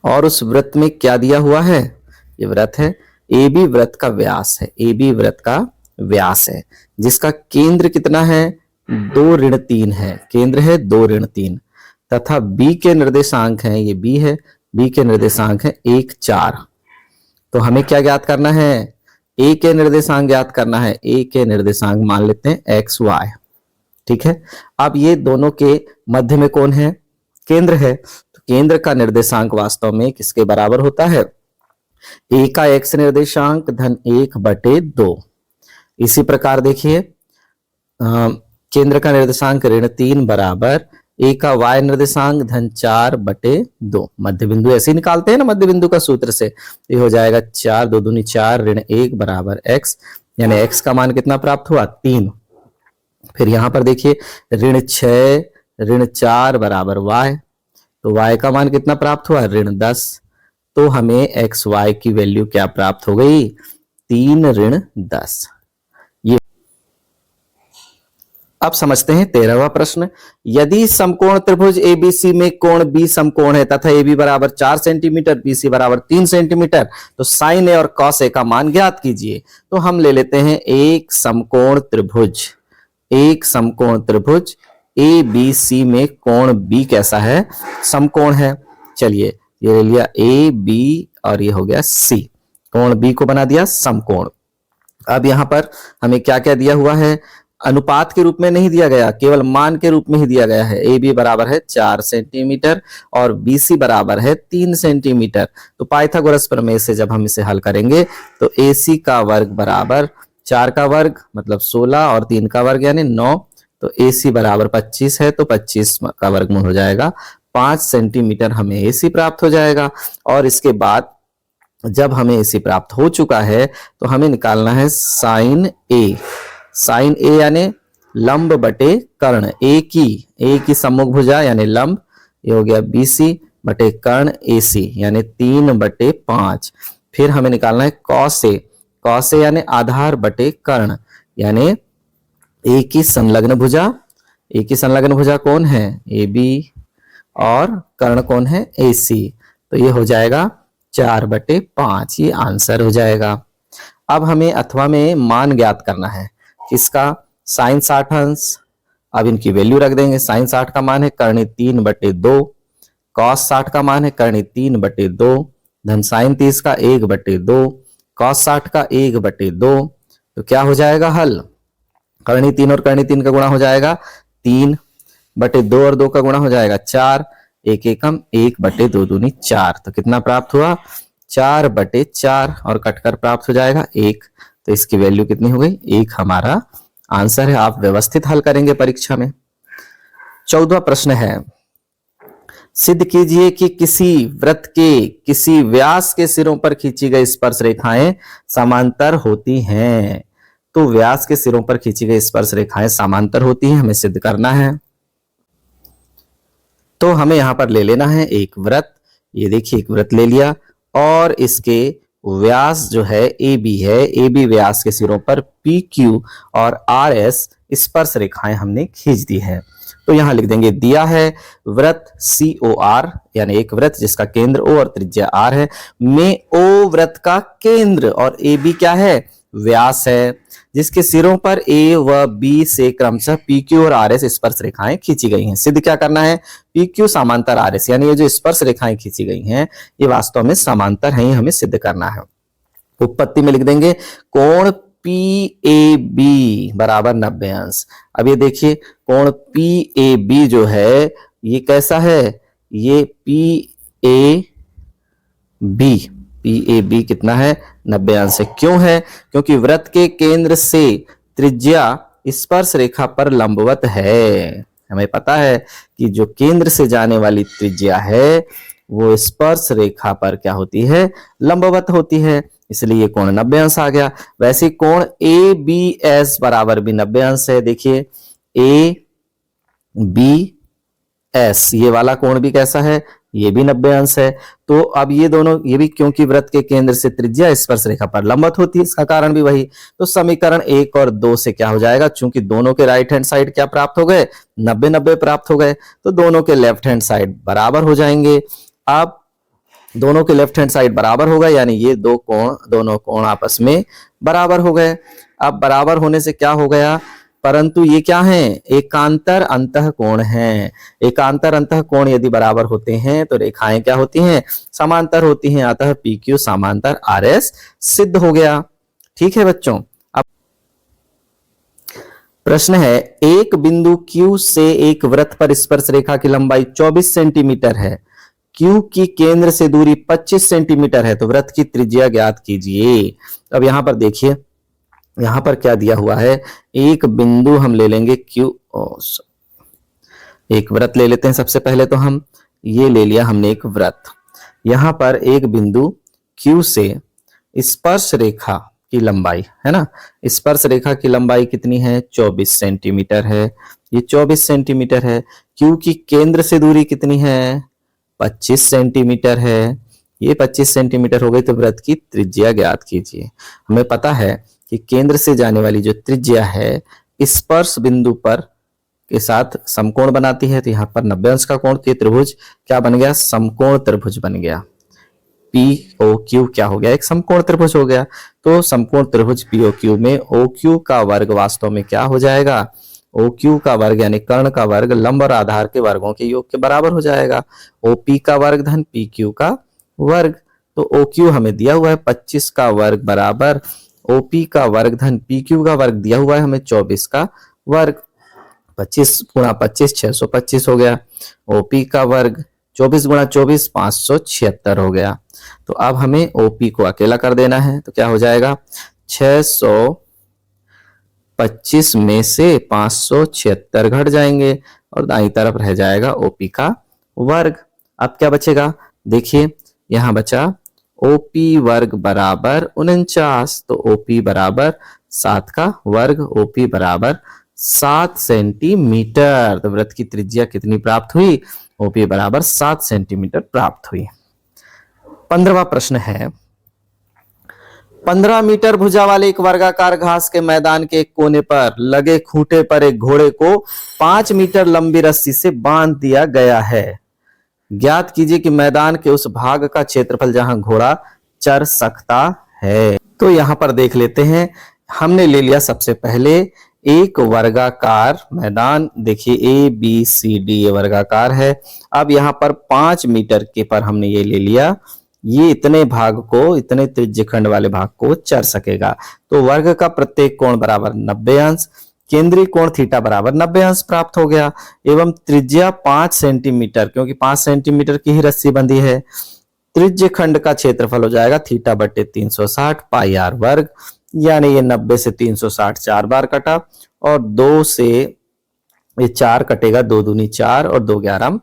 और उस वृत्त में क्या दिया हुआ है, ये वृत्त है AB वृत्त का व्यास है, AB वृत्त का व्यास है जिसका केंद्र कितना है 2 ऋण 3 है, केंद्र है 2 ऋण 3 तथा B के निर्देशांक हैं, ये B है, B के निर्देशांक है 1 4। तो हमें क्या ज्ञात करना है, A के निर्देशांक ज्ञात करना है। A के निर्देशांक मान लेते हैं x y। ठीक है, अब ये दोनों के मध्य में कौन है, केंद्र है। तो केंद्र का निर्देशांक वास्तव में किसके बराबर होता है, A का x निर्देशांक धन 1/2। इसी प्रकार देखिए केंद्र का निर्देशांक ऋण 3 बराबर A का y निर्देशांक धन 4/2। मध्य बिंदु ऐसे ही निकालते हैं ना, मध्य बिंदु का सूत्र से। ये हो जाएगा 4 2 दूनी 4 ऋण 1 बराबर x, यानी x का मान कितना प्राप्त हुआ 3। फिर यहां पर देखिए ऋण 6 ऋण 4 बराबर y, तो y का मान कितना प्राप्त हुआ ऋण 10। तो हमें एक्स वाई की वैल्यू क्या प्राप्त हो गई, 3 ऋण 10। ये अब समझते हैं 13वां प्रश्न। यदि समकोण त्रिभुज एबीसी में कोण बी समकोण है तथा AB बराबर 4 सेंटीमीटर BC बराबर 3 सेंटीमीटर, तो साइन ए और कॉस ए का मान ज्ञात कीजिए। तो हम ले लेते हैं एक समकोण त्रिभुज ABC में कोण B कैसा है, समकोण है। चलिए ये ले लिया AB और ये हो गया C, कोण B को बना दिया समकोण। अब यहां पर हमें क्या क्या दिया हुआ है, अनुपात के रूप में नहीं दिया गया, केवल मान के रूप में ही दिया गया है। AB बराबर है 4 सेंटीमीटर और BC बराबर है 3 सेंटीमीटर। तो पाइथागोरस प्रमेय से जब हम इसे हल करेंगे तो AC का वर्ग बराबर 4 का वर्ग मतलब 16 और 3 का वर्ग यानी 9, तो AC बराबर 25 है, तो 25 का वर्गमूल हो जाएगा 5 सेंटीमीटर हमें AC प्राप्त हो जाएगा। और इसके बाद जब हमें AC प्राप्त हो चुका है तो हमें निकालना है साइन A। साइन A यानी लंब बटे कर्ण, A की सम्मुख भुजा यानी लंब, ये हो गया BC बटे कर्ण AC यानी 3/5। फिर हमें निकालना है कॉस A यानी आधार बटे कर्ण यानी A की संलग्न भुजा कौन है AB और कर्ण कौन है AC, तो ये हो जाएगा 4/5, ये आंसर हो जाएगा। अब हमें अथवा में मान ज्ञात करना है किसका, साइन 60 अंश। अब इनकी वैल्यू रख देंगे, साइन 60 का मान है कर्णी 3/2, कॉस 60 का मान है कर्णी 3/2, धन साइन 30 का 1/2, कॉस 60 का 1/2। तो क्या हो जाएगा हल, कर्णी 3 और कर्णी 3 का गुणा हो जाएगा 3/2 और 2 का गुणा हो जाएगा 4, 1 एकम 1/2 दूनी 4। तो कितना प्राप्त हुआ 4/4 और कटकर प्राप्त हो जाएगा 1। तो इसकी वैल्यू कितनी हो गई 1 हमारा आंसर है। आप व्यवस्थित हल करेंगे परीक्षा में। 14वां प्रश्न है, सिद्ध कीजिए कि किसी वृत्त के किसी व्यास के सिरों पर खींची गई स्पर्श रेखाएं समांतर होती हैं। तो व्यास के सिरों पर खींची गई स्पर्श रेखाएं समांतर होती हैं, हमें सिद्ध करना है। तो हमें यहां पर ले लेना है एक वृत्त, ये देखिए एक वृत्त ले लिया और इसके व्यास जो है ए बी है, ए बी व्यास के सिरों पर पी क्यू और आर एस स्पर्श रेखाएं हमने खींच दी है। तो यहां लिख देंगे, दिया है वृत्त सी ओ आर, यानी एक वृत्त जिसका केंद्र ओ और त्रिज्या आर है, में ओ वृत्त का केंद्र और ए बी क्या है, व्यास है, जिसके सिरों पर ए व बी से क्रमशः पी क्यू और आर एस स्पर्श रेखाएं खींची गई हैं। सिद्ध क्या करना है, पी क्यू समांतर आर एस, यानी ये जो स्पर्श रेखाएं खींची गई हैं ये वास्तव में समांतर हैं, हमें सिद्ध करना है। उत्पत्ति में लिख देंगे कोण पी ए बी बराबर 90 अंश। अब ये देखिए कोण पी ए बी जो है ये कैसा है, ये पी ए बी कितना है, 90 अंश है। क्यों है, क्योंकि वृत्त के केंद्र से त्रिज्या स्पर्श रेखा पर लंबवत है। हमें पता है कि जो केंद्र से जाने वाली त्रिज्या है वो स्पर्श रेखा पर क्या होती है, लंबवत होती है, इसलिए ये कोण 90 अंश आ गया। वैसे कोण ए बी एस बराबर भी 90 अंश है। देखिए ए बी एस ये वाला कोण भी कैसा है, ये भी 90 अंश है। तो अब ये दोनों, ये भी क्योंकि वृत्त के केंद्र से त्रिज्या स्पर्श रेखा पर लंबवत होती है, इसका कारण भी वही। तो समीकरण 1 और 2 से क्या हो जाएगा, चूंकि दोनों के राइट हैंड साइड क्या प्राप्त हो गए, 90-90 प्राप्त हो गए, तो दोनों के लेफ्ट हैंड साइड बराबर हो जाएंगे। अब दोनों के लेफ्ट हैंड साइड बराबर होगा, यानी ये दोनों कोण आपस में बराबर हो गए। अब बराबर होने से क्या हो गया, परंतु ये क्या है, एकांतर अंतः कोण है। एकांतर अंतः कोण यदि बराबर होते हैं तो रेखाएं क्या होती हैं, समांतर होती हैं, अतः पी क्यू समांतर आर एस सिद्ध हो गया। ठीक है बच्चों। अब प्रश्न है, एक बिंदु Q से एक वृत्त पर स्पर्श रेखा की लंबाई 24 सेंटीमीटर है, Q की केंद्र से दूरी 25 सेंटीमीटर है, तो वृत्त की त्रिज्या ज्ञात कीजिए। अब यहां पर देखिए, यहां पर क्या दिया हुआ है, एक बिंदु हम ले लेंगे Q, एक वृत्त ले लेते हैं। सबसे पहले तो हम ये ले लिया हमने एक वृत्त, यहां पर एक बिंदु Q से स्पर्श रेखा की लंबाई है ना, स्पर्श रेखा की लंबाई कितनी है, 24 सेंटीमीटर है, ये 24 सेंटीमीटर है। Q की केंद्र से दूरी कितनी है, 25 सेंटीमीटर है, ये 25 सेंटीमीटर हो गई। तो वृत्त की त्रिज्या ज्ञात कीजिए। हमें पता है कि केंद्र से जाने वाली जो त्रिज्या है स्पर्श बिंदु पर के साथ समकोण बनाती है, तो यहाँ पर 90 अंश का कोण, के त्रिभुज क्या बन गया, समकोण त्रिभुज बन गया। पी ओ क्यू क्या हो गया, एक समकोण त्रिभुज हो गया। तो समकोण त्रिभुज पी ओ क्यू में ओ क्यू का वर्ग वास्तव में क्या हो जाएगा, ओ क्यू का वर्ग यानी कर्ण का वर्ग लंब और आधार के वर्गों के योग के बराबर हो जाएगा। ओ पी का वर्ग धन पी क्यू का वर्ग। तो ओ क्यू हमें दिया हुआ है 25 का वर्ग बराबर ओपी का वर्ग धन पी क्यू का वर्ग दिया हुआ है हमें 24 का वर्ग। 25 गुणा 25 625 हो गया। ओपी का वर्ग 24 गुणा 24 576 हो गया। तो अब हमें ओपी को अकेला कर देना है, तो क्या हो जाएगा 625 में से 576 घट जाएंगे और दाईं तरफ रह जाएगा ओपी का वर्ग। अब क्या बचेगा, देखिए यहां बचा ओपी वर्ग बराबर 49, तो ओपी बराबर 7 का वर्ग, ओपी बराबर 7 सेंटीमीटर। तो वृत्त की त्रिज्या कितनी प्राप्त हुई, ओपी बराबर 7 सेंटीमीटर प्राप्त हुई। 15वां प्रश्न है, 15 मीटर भुजा वाले एक वर्गाकार घास के मैदान के एक कोने पर लगे खूंटे पर एक घोड़े को 5 मीटर लंबी रस्सी से बांध दिया गया है। ज्ञात कीजिए कि मैदान के उस भाग का क्षेत्रफल जहां घोड़ा चर सकता है। तो यहां पर देख लेते हैं, हमने ले लिया सबसे पहले एक वर्गाकार मैदान। देखिए ए बी सी डी ये वर्गाकार है। अब यहां पर 5 मीटर के पर हमने ये ले लिया, ये इतने भाग को, इतने त्रिज्यखंड वाले भाग को चर सकेगा। तो वर्ग का प्रत्येक कोण बराबर 90 अंश, केंद्रीय कोण थीटा बराबर 90 अंश प्राप्त हो गया। एवं त्रिज्या 5 सेंटीमीटर, क्योंकि 5 सेंटीमीटर की ही रस्सी बंधी है। त्रिज्यखंड का क्षेत्रफल हो जाएगा थीटा बटे 360 पाई आर वर्ग, यानी ये 90 से 360 4 बार कटा और 2 से ये 4 कटेगा, 2 दूनी 4 और 2 11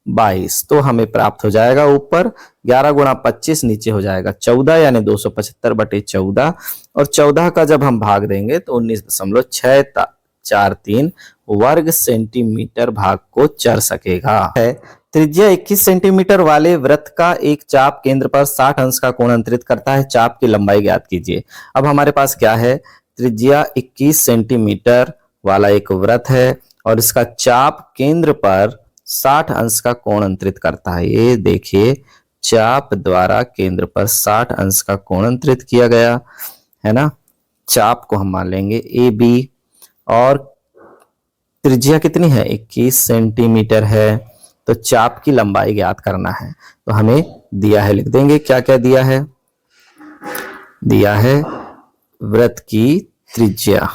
22। तो हमें प्राप्त हो जाएगा ऊपर 11 गुणा 25, नीचे हो जाएगा 14, यानी 275 बटे 14 और 14 का जब हम भाग देंगे तो 19.643 वर्ग सेंटीमीटर भाग को चर सकेगा। है त्रिज्या 21 सेंटीमीटर वाले वृत्त का एक चाप केंद्र पर 60 अंश का कोण अंतरित करता है, चाप की लंबाई ज्ञात कीजिए। अब हमारे पास क्या है, त्रिज्या 21 सेंटीमीटर वाला एक वृत्त है और इसका चाप केंद्र पर 60 अंश का कोण अंतरित करता है। ये देखिए, चाप द्वारा केंद्र पर 60 अंश का कोण अंतरित किया गया है ना। चाप को हम मान लेंगे ए बी और त्रिज्या कितनी है, 21 सेंटीमीटर है, तो चाप की लंबाई ज्ञात करना है। तो हमें दिया है, लिख देंगे क्या क्या दिया है, दिया है वृत्त की त्रिज्या,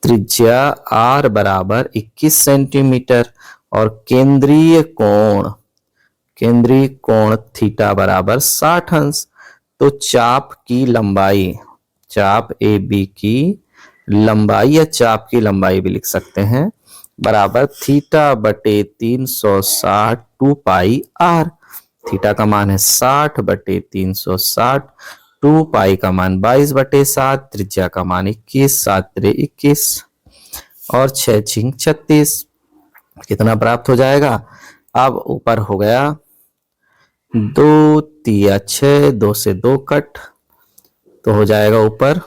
त्रिज्या r बराबर 21 सेंटीमीटर और केंद्रीय कोण थीटा बराबर 60 अंश। तो चाप की लंबाई, चाप ए बी की लंबाई या चाप की लंबाई भी लिख सकते हैं, बराबर थीटा बटे 360 2 पाई आर। थीटा का मान है 60 बटे 360, 2 पाई का मान 22 बटे 7, त्रिज्या का मान 21, 7 3 21 और 6 6 36। कितना प्राप्त हो जाएगा, अब ऊपर हो गया 2 3 6, 2 से 2 कट, तो हो जाएगा ऊपर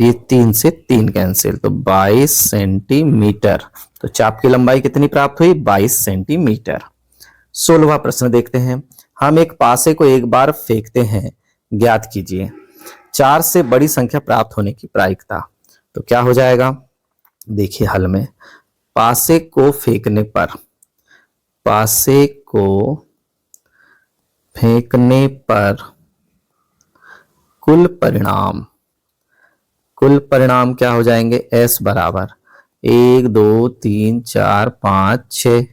ये 3 से 3 कैंसिल, तो 22 सेंटीमीटर। तो चाप की लंबाई कितनी प्राप्त हुई, 22 सेंटीमीटर। 16वां प्रश्न देखते हैं। हम एक पासे को एक बार फेंकते हैं, ज्ञात कीजिए 4 से बड़ी संख्या प्राप्त होने की प्रायिकता। तो क्या हो जाएगा, देखिए हल में, पासे को फेंकने पर, पासे को फेंकने पर कुल परिणाम क्या हो जाएंगे, S बराबर 1 2 3 4 5 6,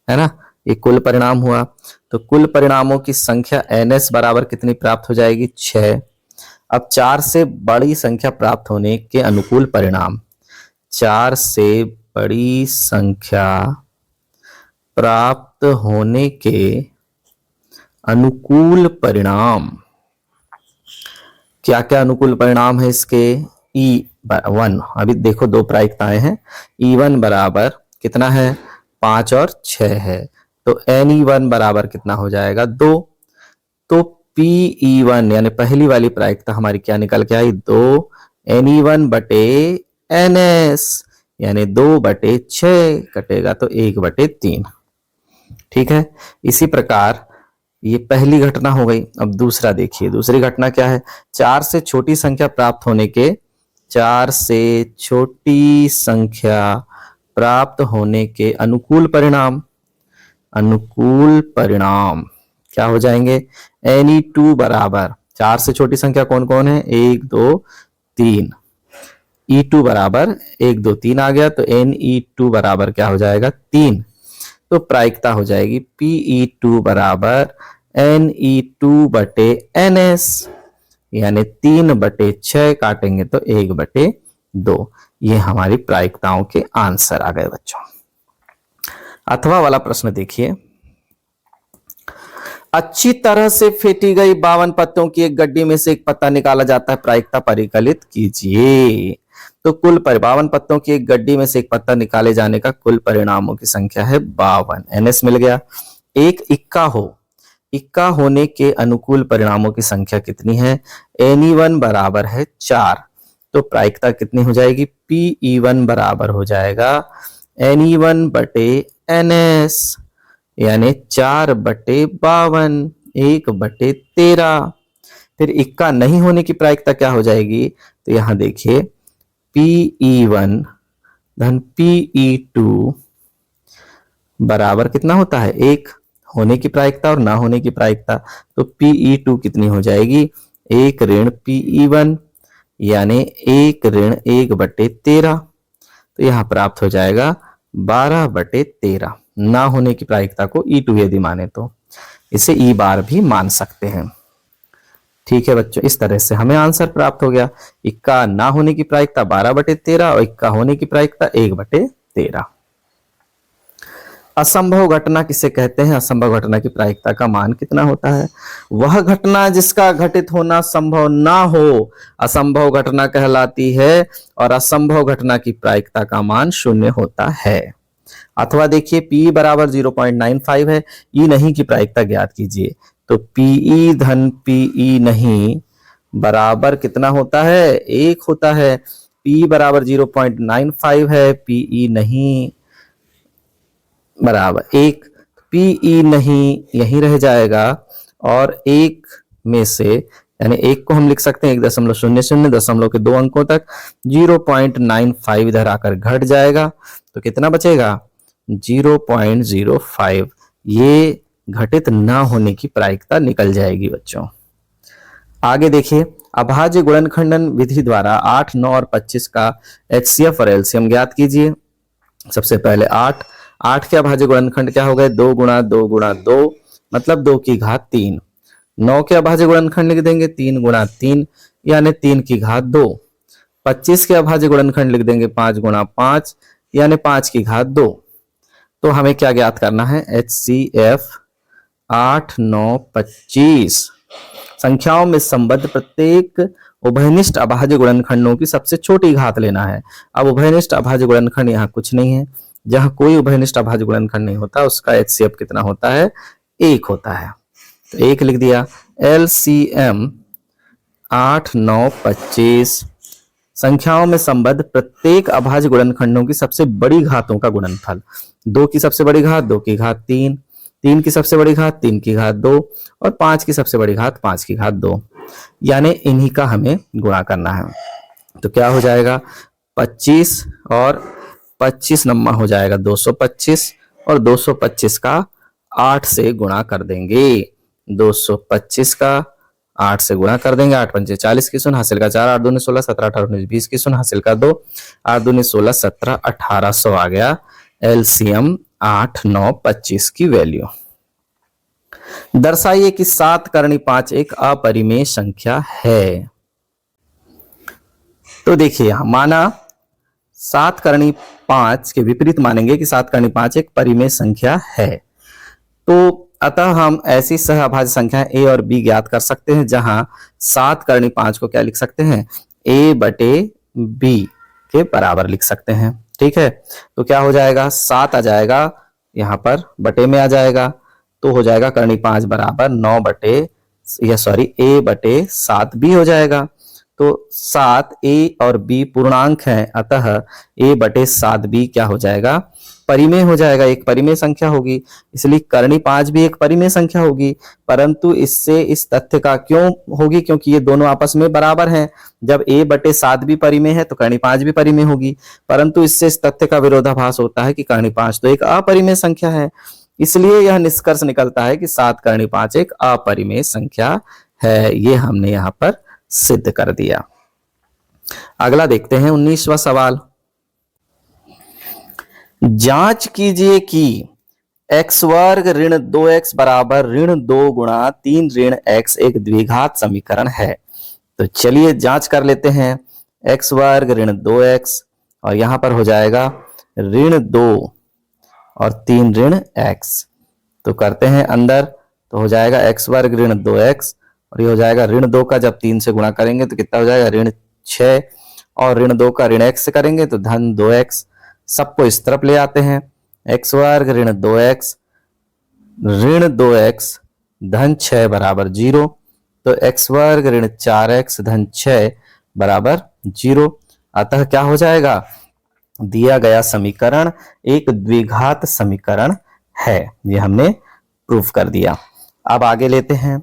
है ना, ये कुल परिणाम हुआ। तो कुल परिणामों की संख्या NS बराबर कितनी प्राप्त हो जाएगी, 6। अब 4 से बड़ी संख्या प्राप्त होने के अनुकूल परिणाम, 4 से बड़ी संख्या प्राप्त होने के अनुकूल परिणाम, क्या क्या अनुकूल परिणाम है इसके, E1, अभी देखो दो प्रायिकताएं हैं, E1 बराबर कितना है, 5 और 6 है, तो NE1 बराबर कितना हो जाएगा, 2। तो PE1 यानी पहली वाली प्रायिकता हमारी क्या निकल के आई, 2 NE1 बटे NS, यानी 2 बटे 6 कटेगा तो 1 बटे 3। ठीक है, इसी प्रकार ये पहली घटना हो गई। अब दूसरा देखिए, दूसरी घटना क्या है, 4 से छोटी संख्या प्राप्त होने के, 4 से छोटी संख्या प्राप्त होने के अनुकूल परिणाम, अनुकूल परिणाम क्या हो जाएंगे, NE2 बराबर, 4 से छोटी संख्या कौन कौन है, 1 2 3, E2 बराबर 1 2 3 आ गया, तो NE2 बराबर क्या हो जाएगा, 3। तो प्रायिकता हो जाएगी PE2 बराबर NE2 बटे NS, यानी 3 बटे 6 काटेंगे तो 1 बटे 2। ये हमारी प्रायिकताओं के आंसर आ गए बच्चों। अथवा वाला प्रश्न देखिए, अच्छी तरह से फेंटी गई 52 पत्तों की एक गड्डी में से एक पत्ता निकाला जाता है, प्रायिकता परिकलित कीजिए। तो कुल 52 पत्तों की एक गड्डी में से एक पत्ता निकाले जाने का कुल परिणामों की संख्या है 52, NS मिल गया। एक इक्का हो, इक्का होने के अनुकूल परिणामों की संख्या कितनी है, NE1 बराबर है 4, तो प्रायिकता कितनी हो जाएगी, PE1 बराबर हो जाएगा NE1 बटे NS, यानी 4 बटे 52, 1 बटे 13। फिर इक्का नहीं होने की प्रायिकता क्या हो जाएगी, तो यहां देखिए PE1 धन PE2 बराबर कितना होता है, 1 होने की प्रायिकता और ना होने की प्रायिकता। तो PE2 कितनी हो जाएगी, 1 ऋण PE1, यानी 1 ऋण 1 बटे 13। तो यहां प्राप्त हो जाएगा 12 बटे 13। ना होने की प्रायिकता को E2 यदि माने तो इसे E बार भी मान सकते हैं। ठीक है बच्चों, इस तरह से हमें आंसर प्राप्त हो गया। इक्का ना होने की प्रायिकता 12 बटे 13 और इक्का होने की प्रायिकता 1 बटे 13। असंभव घटना किसे कहते हैं, असंभव घटना की प्रायिकता का मान कितना होता है, वह घटना जिसका घटित होना संभव ना हो असंभव घटना कहलाती है और असंभव घटना की प्रायिकता का मान 0 होता है। अथवा देखिए P बराबर 0.95 है, ई नहीं की प्रायिकता ज्ञात कीजिए। तो PE धन PE नहीं बराबर कितना होता है, 1 होता है। P बराबर 0.95 है, PE नहीं बराबर 1, PE नहीं यही रह जाएगा और 1 में से यानी 1 को हम लिख सकते हैं 1.00 दशमलव के 2 अंकों तक, 0.95 इधर आकर घट जाएगा तो कितना बचेगा 0.05। ये घटित ना होने की प्रायिकता निकल जाएगी बच्चों। आगे देखिए, अभाज्य गुणनखंडन विधि द्वारा 8, 9 और 25 का HCF और LCM ज्ञात कीजिए। सबसे पहले 8 के अभाज्य गुणनखंड क्या हो गए, 2 गुणा 2 गुणा 2 मतलब 2 की घात 3। 9 के अभाज्य गुणनखंड लिख देंगे 3 गुणा 3 यानी 3 की घात 2। 25 के अभाज्य गुणनखंड लिख देंगे 5 गुणा 5 यानी 5 की घात 2। तो हमें क्या ज्ञात करना है, HCF 8, 9, 25 संख्याओं में संबद्ध प्रत्येक उभयनिष्ठ अभाज्य गुणनखंडों की सबसे छोटी घात लेना है। अब उभयनिष्ठ अभाज्य गुणनखंड यहाँ कुछ नहीं है, जहां कोई उभयनिष्ठ अभाज्य गुणनखंड नहीं होता उसका HCF कितना होता है, 1 होता है। तो 1 लिख दिया। LCM 8, 9, 25 संख्याओं में संबद्ध प्रत्येक अभाज्य गुणनखंडों की सबसे बड़ी घातों का गुणनफल। 2 की सबसे बड़ी घात 2 की घात 3, 3 की सबसे बड़ी घात 3 की घात 2 और 5 की सबसे बड़ी घात 5 की घात 2, यानी इन्हीं का हमें गुणा करना है। तो क्या हो जाएगा 25 और 25 नम्मा हो जाएगा 225 और 225 का 8 से गुणा कर देंगे। 225 का 8 से गुणा कर देंगे, 8 पंचे 40 की शून्य हासिल का 4, 8 दूनी 16, 17 18 19 20 की शून्य हासिल का 2, 8 दूनी 16 17 1800 आ गया LCM 8, 9, 25 की वैल्यू। दर्शाइए कि 7 करनी 5 एक अपरिमेय संख्या है। तो देखिए यहां माना 7 करनी 5 के विपरीत मानेंगे कि 7 करनी 5 एक परिमेय संख्या है। तो अतः हम ऐसी सहअभाज्य संख्या A और B ज्ञात कर सकते हैं, जहां 7 करनी 5 को क्या लिख सकते हैं, A बटे B के बराबर लिख सकते हैं। ठीक है, तो क्या हो जाएगा 7 आ जाएगा यहां पर बटे में आ जाएगा, तो हो जाएगा करनी 5 बराबर 9 बटे A बटे 7B हो जाएगा। तो 7 A और B पूर्णांक हैं, अतः A बटे 7B क्या हो जाएगा, परिमेय हो जाएगा, एक परिमेय संख्या होगी, इसलिए करनी 5 भी एक परिमेय संख्या होगी। परंतु इससे इस तथ्य का क्यों होगी, क्योंकि ये दोनों आपस में बराबर हैं। जब A बटे 7 भी परिमेय है तो करनी 5 भी परिमेय होगी, परंतु इससे इस तथ्य का विरोधाभास होता है कि करनी 5 तो एक अपरिमेय संख्या है। इसलिए यह निष्कर्ष निकलता है कि 7 करनी 5 एक अपरिमेय संख्या है। ये हमने यहाँ पर सिद्ध कर दिया। अगला देखते हैं 19वां सवाल। जांच कीजिए कि x वर्ग ऋण 2x बराबर ऋण 2 गुणा 3 ऋण x एक द्विघात समीकरण है। तो चलिए जांच कर लेते हैं। x वर्ग ऋण 2x और यहां पर हो जाएगा ऋण 2 और 3 ऋण x। तो करते हैं अंदर, तो हो जाएगा x वर्ग ऋण 2x और ये हो जाएगा ऋण 2 का जब 3 से गुणा करेंगे तो कितना हो जाएगा ऋण 6 और ऋण 2 का ऋण x से करेंगे तो धन 2x। सबको इस तरफ ले आते हैं, x वर्ग ऋण 2x ऋण 2x धन 6 बराबर 0, तो x वर्ग ऋण 4x धन 6 बराबर 0। अतः क्या हो जाएगा, दिया गया समीकरण एक द्विघात समीकरण है। ये हमने प्रूफ कर दिया। अब आगे लेते हैं,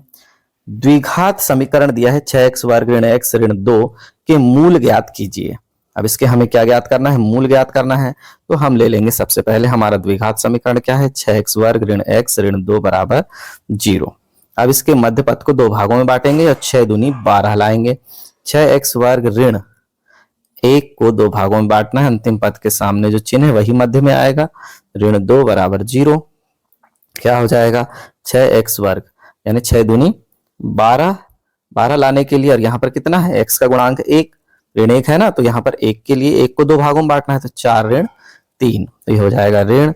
द्विघात समीकरण दिया है 6x वर्ग ऋण x ऋण 2 के मूल ज्ञात कीजिए। अब इसके हमें क्या ज्ञात करना है, मूल ज्ञात करना है। तो हम ले लेंगे सबसे पहले हमारा द्विघात समीकरण क्या है, 6x वर्ग ऋण x ऋण 2 बराबर 0। अब इसके मध्य पद को 2 भागों में बांटेंगे और 6 दूनी 12 लाएंगे। 6x वर्ग ऋण 1 को 2 भागों में बांटना है, अंतिम पद के सामने जो चिन्ह है वही मध्य में आएगा। ऋण 2 बराबर 0 क्या हो जाएगा 6x वर्ग यानी 6 दूनी 12, 12 लाने के लिए और यहाँ पर कितना है x का गुणांक 1 ऋण 1 है ना, तो यहाँ पर 1 के लिए 1 को 2 भागों में बांटना है, तो 4 ऋण 3, तो ये हो जाएगा ऋण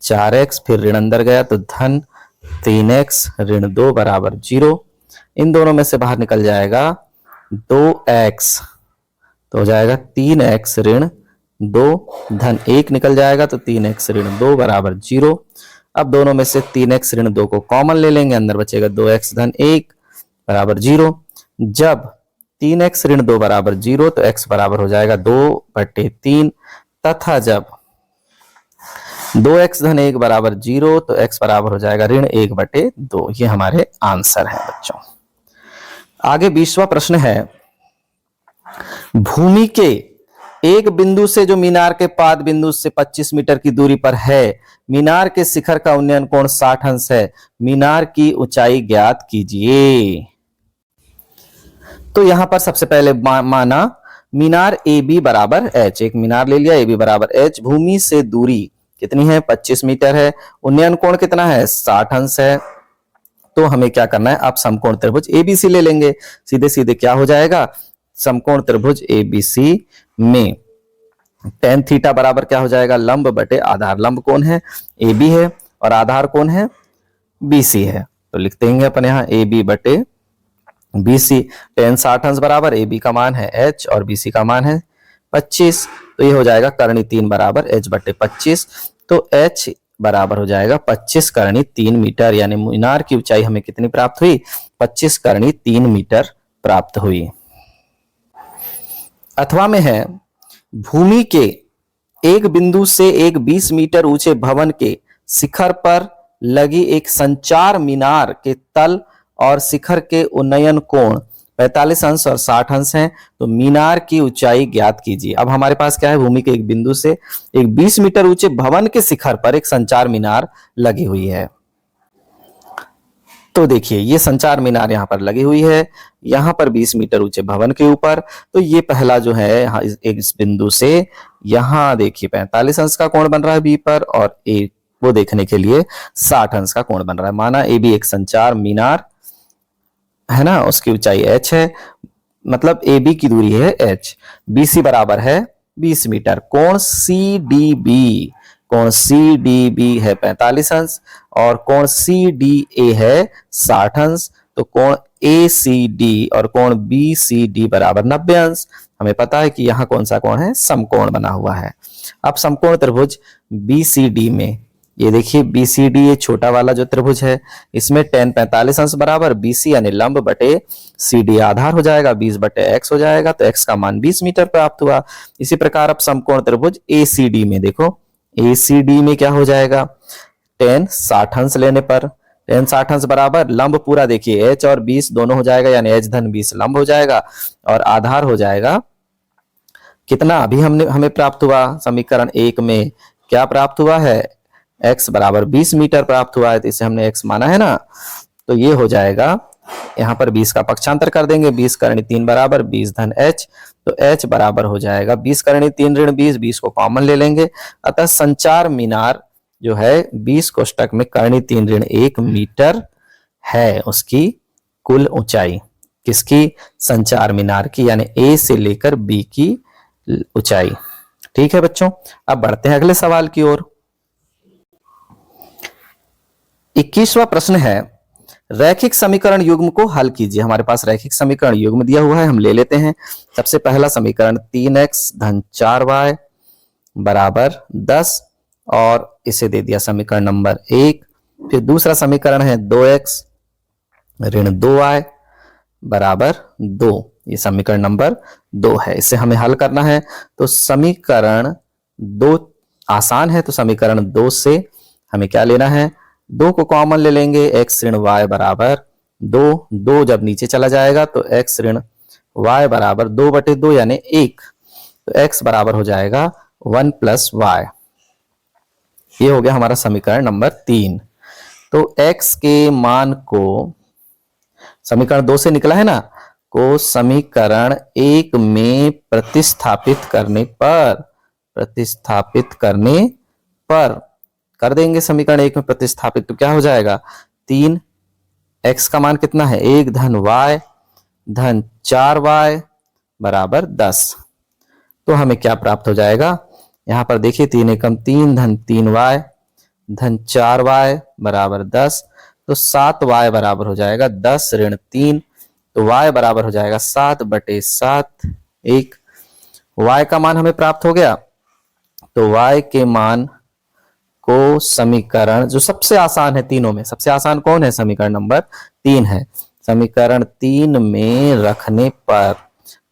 4x फिर ऋण अंदर गया तो धन 3x ऋण 2 बराबर 0। इन दोनों में से बाहर निकल जाएगा 2x, तो हो जाएगा 3x ऋण 2 धन 1 निकल जाएगा तो 3x ऋण 2 बराबर 0। अब दोनों में से 3x ऋण 2 को कॉमन ले लेंगे, अंदर बचेगा 2x धन 1 बराबर 0। जब 3x ऋण 2 बराबर 0 तो x बराबर हो जाएगा 2/3 तथा जब 2x धन 1 बराबर 0 तो x बराबर हो जाएगा ऋण 1/2। ये हमारे आंसर है बच्चों। आगे 20वां प्रश्न है, भूमि के एक बिंदु से जो मीनार के पाद बिंदु से 25 मीटर की दूरी पर है, मीनार के शिखर का उन्नयन कोण 60 अंश है, मीनार की ऊंचाई ज्ञात कीजिए। तो यहां पर सबसे पहले माना मीनार ए बी बराबर एच, एक मीनार ले लिया, ए बी बराबर एच, भूमि से दूरी कितनी है 25 मीटर है, उन्नयन कोण कितना है 60 अंश है। तो हमें क्या करना है, आप समकोण त्रिभुज एबीसी ले लेंगे, सीधे सीधे क्या हो जाएगा, समकोण त्रिभुज एबीसी में tan थीटा बराबर क्या हो जाएगा, लंब बटे आधार। लंब कौन है, ए बी है, और आधार कौन है, बी सी है। तो लिख देंगे अपन यहाँ ए बी बटे बी सी। tan 60 अंश बराबर ए बी का मान है h और बी सी का मान है 25। तो ये हो जाएगा करणी 3 बराबर h बटे 25। तो h बराबर हो जाएगा 25 करणी 3 मीटर, यानी मीनार की ऊंचाई हमें कितनी प्राप्त हुई, 25 करणी 3 मीटर प्राप्त हुई। अथवा में है, भूमि के एक बिंदु से एक 20 मीटर ऊंचे भवन के शिखर पर लगी एक संचार मीनार के तल और शिखर के उन्नयन कोण 45 अंश और 60 अंश हैं, तो मीनार की ऊंचाई ज्ञात कीजिए। अब हमारे पास क्या है, भूमि के एक बिंदु से एक 20 मीटर ऊंचे भवन के शिखर पर एक संचार मीनार लगी हुई है। तो देखिए ये संचार मीनार यहाँ पर लगी हुई है, यहाँ पर 20 मीटर ऊंचे भवन के ऊपर। तो ये पहला जो है एक इस बिंदु से यहाँ देखिए 45 अंश का कोण बन रहा है बी पर, और ए वो देखने के लिए 60 अंश का कोण बन रहा है। माना ए बी एक संचार मीनार है ना, उसकी ऊंचाई h है, मतलब ए बी की दूरी है h, बी सी बराबर है 20 मीटर। कोण सी डी बी, कोण सी डी बी है 45 अंश और कोण सी डी ए है 60 अंश। तो कोण ए सी डी और कोण बी सी डी बराबर 90 अंश। हमें पता है कि यहाँ कौन सा कोण है, समकोण बना हुआ है। अब समकोण त्रिभुज बी सी डी में ये देखिए बी सी डी, ये छोटा वाला जो त्रिभुज है, इसमें tan 45 अंश बराबर बी सी यानी लंब बटे सी डी आधार हो जाएगा, 20 बटे x हो जाएगा, तो x का मान 20 मीटर प्राप्त हुआ। इसी प्रकार अब समकोण त्रिभुज ए सी डी में देखो, ए सी डी में क्या हो जाएगा, tan 60 अंश लेने पर tan 60 अंश बराबर लंब पूरा देखिए h और 20 दोनों हो जाएगा, यानी h धन 20 लंब हो जाएगा, और आधार हो जाएगा कितना, अभी हमें प्राप्त हुआ समीकरण 1 में क्या प्राप्त हुआ है, x बराबर 20 मीटर प्राप्त हुआ है, तो इसे हमने x माना है ना। तो ये हो जाएगा, यहाँ पर 20 का पक्षांतर कर देंगे, 20 करणी 3 बराबर 20 धन h, तो h बराबर हो जाएगा 20 करणी 3 ऋण 20, 20 को कॉमन ले लेंगे। अतः संचार मीनार जो है 20 कोष्टक में करणी 3 ऋण 1 मीटर है उसकी कुल ऊंचाई, किसकी, संचार मीनार की, यानी a से लेकर b की ऊंचाई। ठीक है बच्चों, अब बढ़ते हैं अगले सवाल की ओर। 21वां प्रश्न है, रैखिक समीकरण युग्म को हल कीजिए। हमारे पास रैखिक समीकरण युग्म दिया हुआ है, हम ले लेते हैं। सबसे पहला समीकरण 3x धन 4y बराबर 10, और इसे दे दिया समीकरण नंबर 1। फिर दूसरा समीकरण है 2x ऋण 2y बराबर 2, ये समीकरण नंबर 2 है। इसे हमें हल करना है, तो समीकरण 2 आसान है, तो समीकरण 2 से हमें क्या लेना है, 2 को कॉमन ले लेंगे, x ऋण y बराबर 2, 2 जब नीचे चला जाएगा तो x ऋण y बराबर 2 बटे 2 यानी 1, तो x बराबर हो जाएगा 1 प्लस y। ये हो गया हमारा समीकरण नंबर 3। तो x के मान को समीकरण 2 से निकला है ना, को समीकरण 1 में प्रतिस्थापित करने पर कर देंगे समीकरण 1 में प्रतिस्थापित, तो क्या हो जाएगा, 3 x का मान कितना है 1 धन y धन 4y बराबर 10। तो हमें क्या प्राप्त हो जाएगा, यहां पर देखिए 3 एकम 3 धन 3y धन 4y बराबर 10, तो 7y बराबर हो जाएगा 10 ऋण 3, तो y बराबर हो जाएगा 7 बटे 7 1। y का मान हमें प्राप्त हो गया तो y के मान को समीकरण जो सबसे आसान है तीनों में, सबसे आसान कौन है? समीकरण नंबर 3 है। समीकरण 3 में रखने पर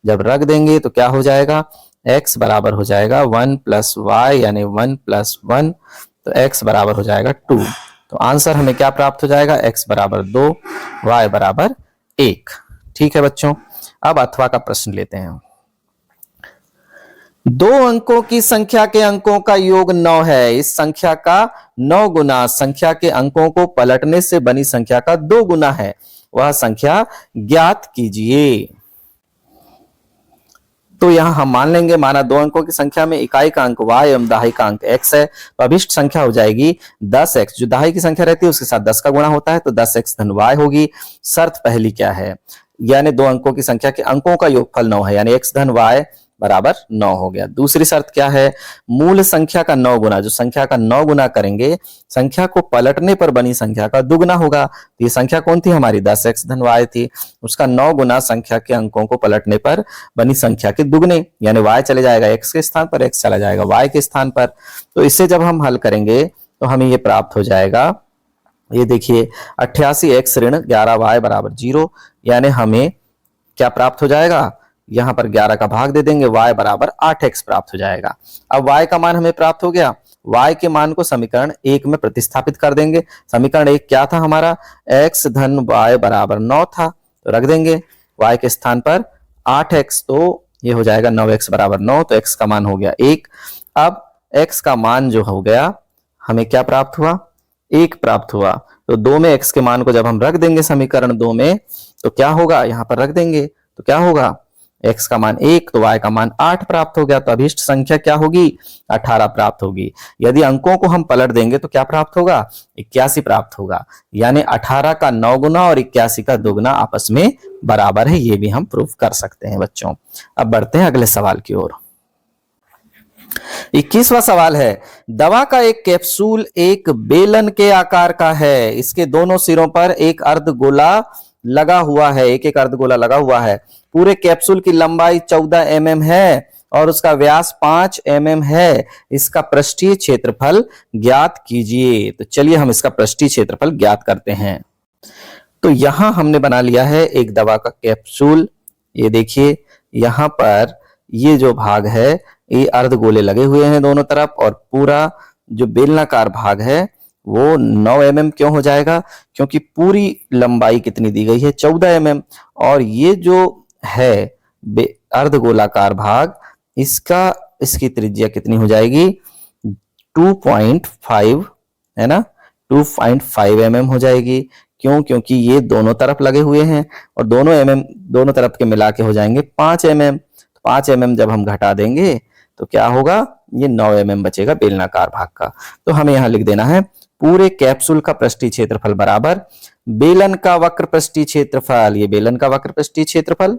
जब रख देंगे तो क्या हो जाएगा? x बराबर हो जाएगा 1 प्लस वाई यानी 1 प्लस 1, तो x बराबर हो जाएगा 2। तो आंसर हमें क्या प्राप्त हो जाएगा? x बराबर 2, y बराबर 1। ठीक है बच्चों, अब अथवा का प्रश्न लेते हैं। दो अंकों की संख्या के अंकों का योग 9 है। इस संख्या का 9 गुना संख्या के अंकों को पलटने से बनी संख्या का 2 गुना है, वह संख्या ज्ञात कीजिए। तो यहां हम मान लेंगे, माना दो अंकों की संख्या में इकाई का अंक y एवं दहाई का अंक x है, तो अभिष्ट संख्या हो जाएगी 10x। जो दहाई की संख्या रहती है उसके साथ 10 का गुणा होता है, तो 10x धन y होगी। शर्त पहली क्या है? यानी दो अंकों की संख्या के अंकों का योगफल 9 है, यानी x धन y बराबर 9 हो गया। दूसरी शर्त क्या है? मूल संख्या का 9 गुना, जो संख्या का 9 गुना करेंगे संख्या को पलटने पर बनी संख्या का दुगना होगा। तो ये संख्या कौन थी हमारी? 10x धन y थी, उसका 9 गुना संख्या के अंकों को पलटने पर बनी संख्या के दुगने, यानी y चले जाएगा x के स्थान पर, x चला जाएगा y के स्थान पर। तो इसे जब हम हल करेंगे तो हमें ये प्राप्त हो जाएगा, ये देखिए 88x ऋण 11y बराबर 0, यानी हमें क्या प्राप्त हो जाएगा? यहां पर 11 का भाग दे देंगे, y बराबर 8x प्राप्त हो जाएगा। अब y का मान हमें प्राप्त हो गया, y के मान को समीकरण 1 में प्रतिस्थापित कर देंगे। समीकरण 1 क्या था हमारा? x धन y बराबर 9 था, तो रख देंगे y के स्थान पर 8x, तो ये हो जाएगा 9x बराबर 9, तो x का मान हो गया 1। अब x का मान जो हो गया हमें क्या प्राप्त हुआ? 1 प्राप्त हुआ। तो 2 में x के मान को जब हम रख देंगे समीकरण 2 में, तो क्या होगा? यहां पर रख देंगे तो क्या होगा? x का मान 1, तो y का मान 8 प्राप्त हो गया। तो अभिष्ट संख्या क्या होगी? 18 प्राप्त होगी। यदि अंकों को हम पलट देंगे तो क्या प्राप्त होगा? 81 प्राप्त होगा। यानी 18 का 9 गुना और 81 का दुगना आपस में बराबर है, ये भी हम प्रूफ कर सकते हैं बच्चों। अब बढ़ते हैं अगले सवाल की ओर। 21वां सवाल है, दवा का एक कैप्सूल एक बेलन के आकार का है, इसके दोनों सिरों पर एक अर्धगोला लगा हुआ है, एक एक अर्धगोला लगा हुआ है। पूरे कैप्सूल की लंबाई 14 mm है और उसका व्यास 5 mm है। इसका पृष्ठीय क्षेत्रफल ज्ञात कीजिए। तो चलिए हम इसका पृष्ठीय क्षेत्रफल ज्ञात करते हैं। तो यहां हमने बना लिया है एक दवा का कैप्सूल। ये देखिए यहां पर ये जो भाग है ये अर्धगोले लगे हुए हैं दोनों तरफ, और पूरा जो बेलनाकार भाग है वो 9 mm क्यों हो जाएगा? क्योंकि पूरी लंबाई कितनी दी गई है? 14 mm, और ये जो है अर्धगोलाकार भाग, इसकी त्रिज्या कितनी हो जाएगी? 2.5 है ना, 2.5 mm हो जाएगी। क्यों? क्योंकि ये दोनों तरफ लगे हुए हैं और दोनों तरफ के मिला के हो जाएंगे 5 mm। 5 mm जब हम घटा देंगे तो क्या होगा? ये 9 mm बचेगा बेलनाकार भाग का। तो हमें यहां लिख देना है पूरे कैप्सूल का पृष्ठीय क्षेत्रफल बराबर बेलन का वक्र पृष्ठीय क्षेत्रफल, ये बेलन का वक्र पृष्ठीय क्षेत्रफल,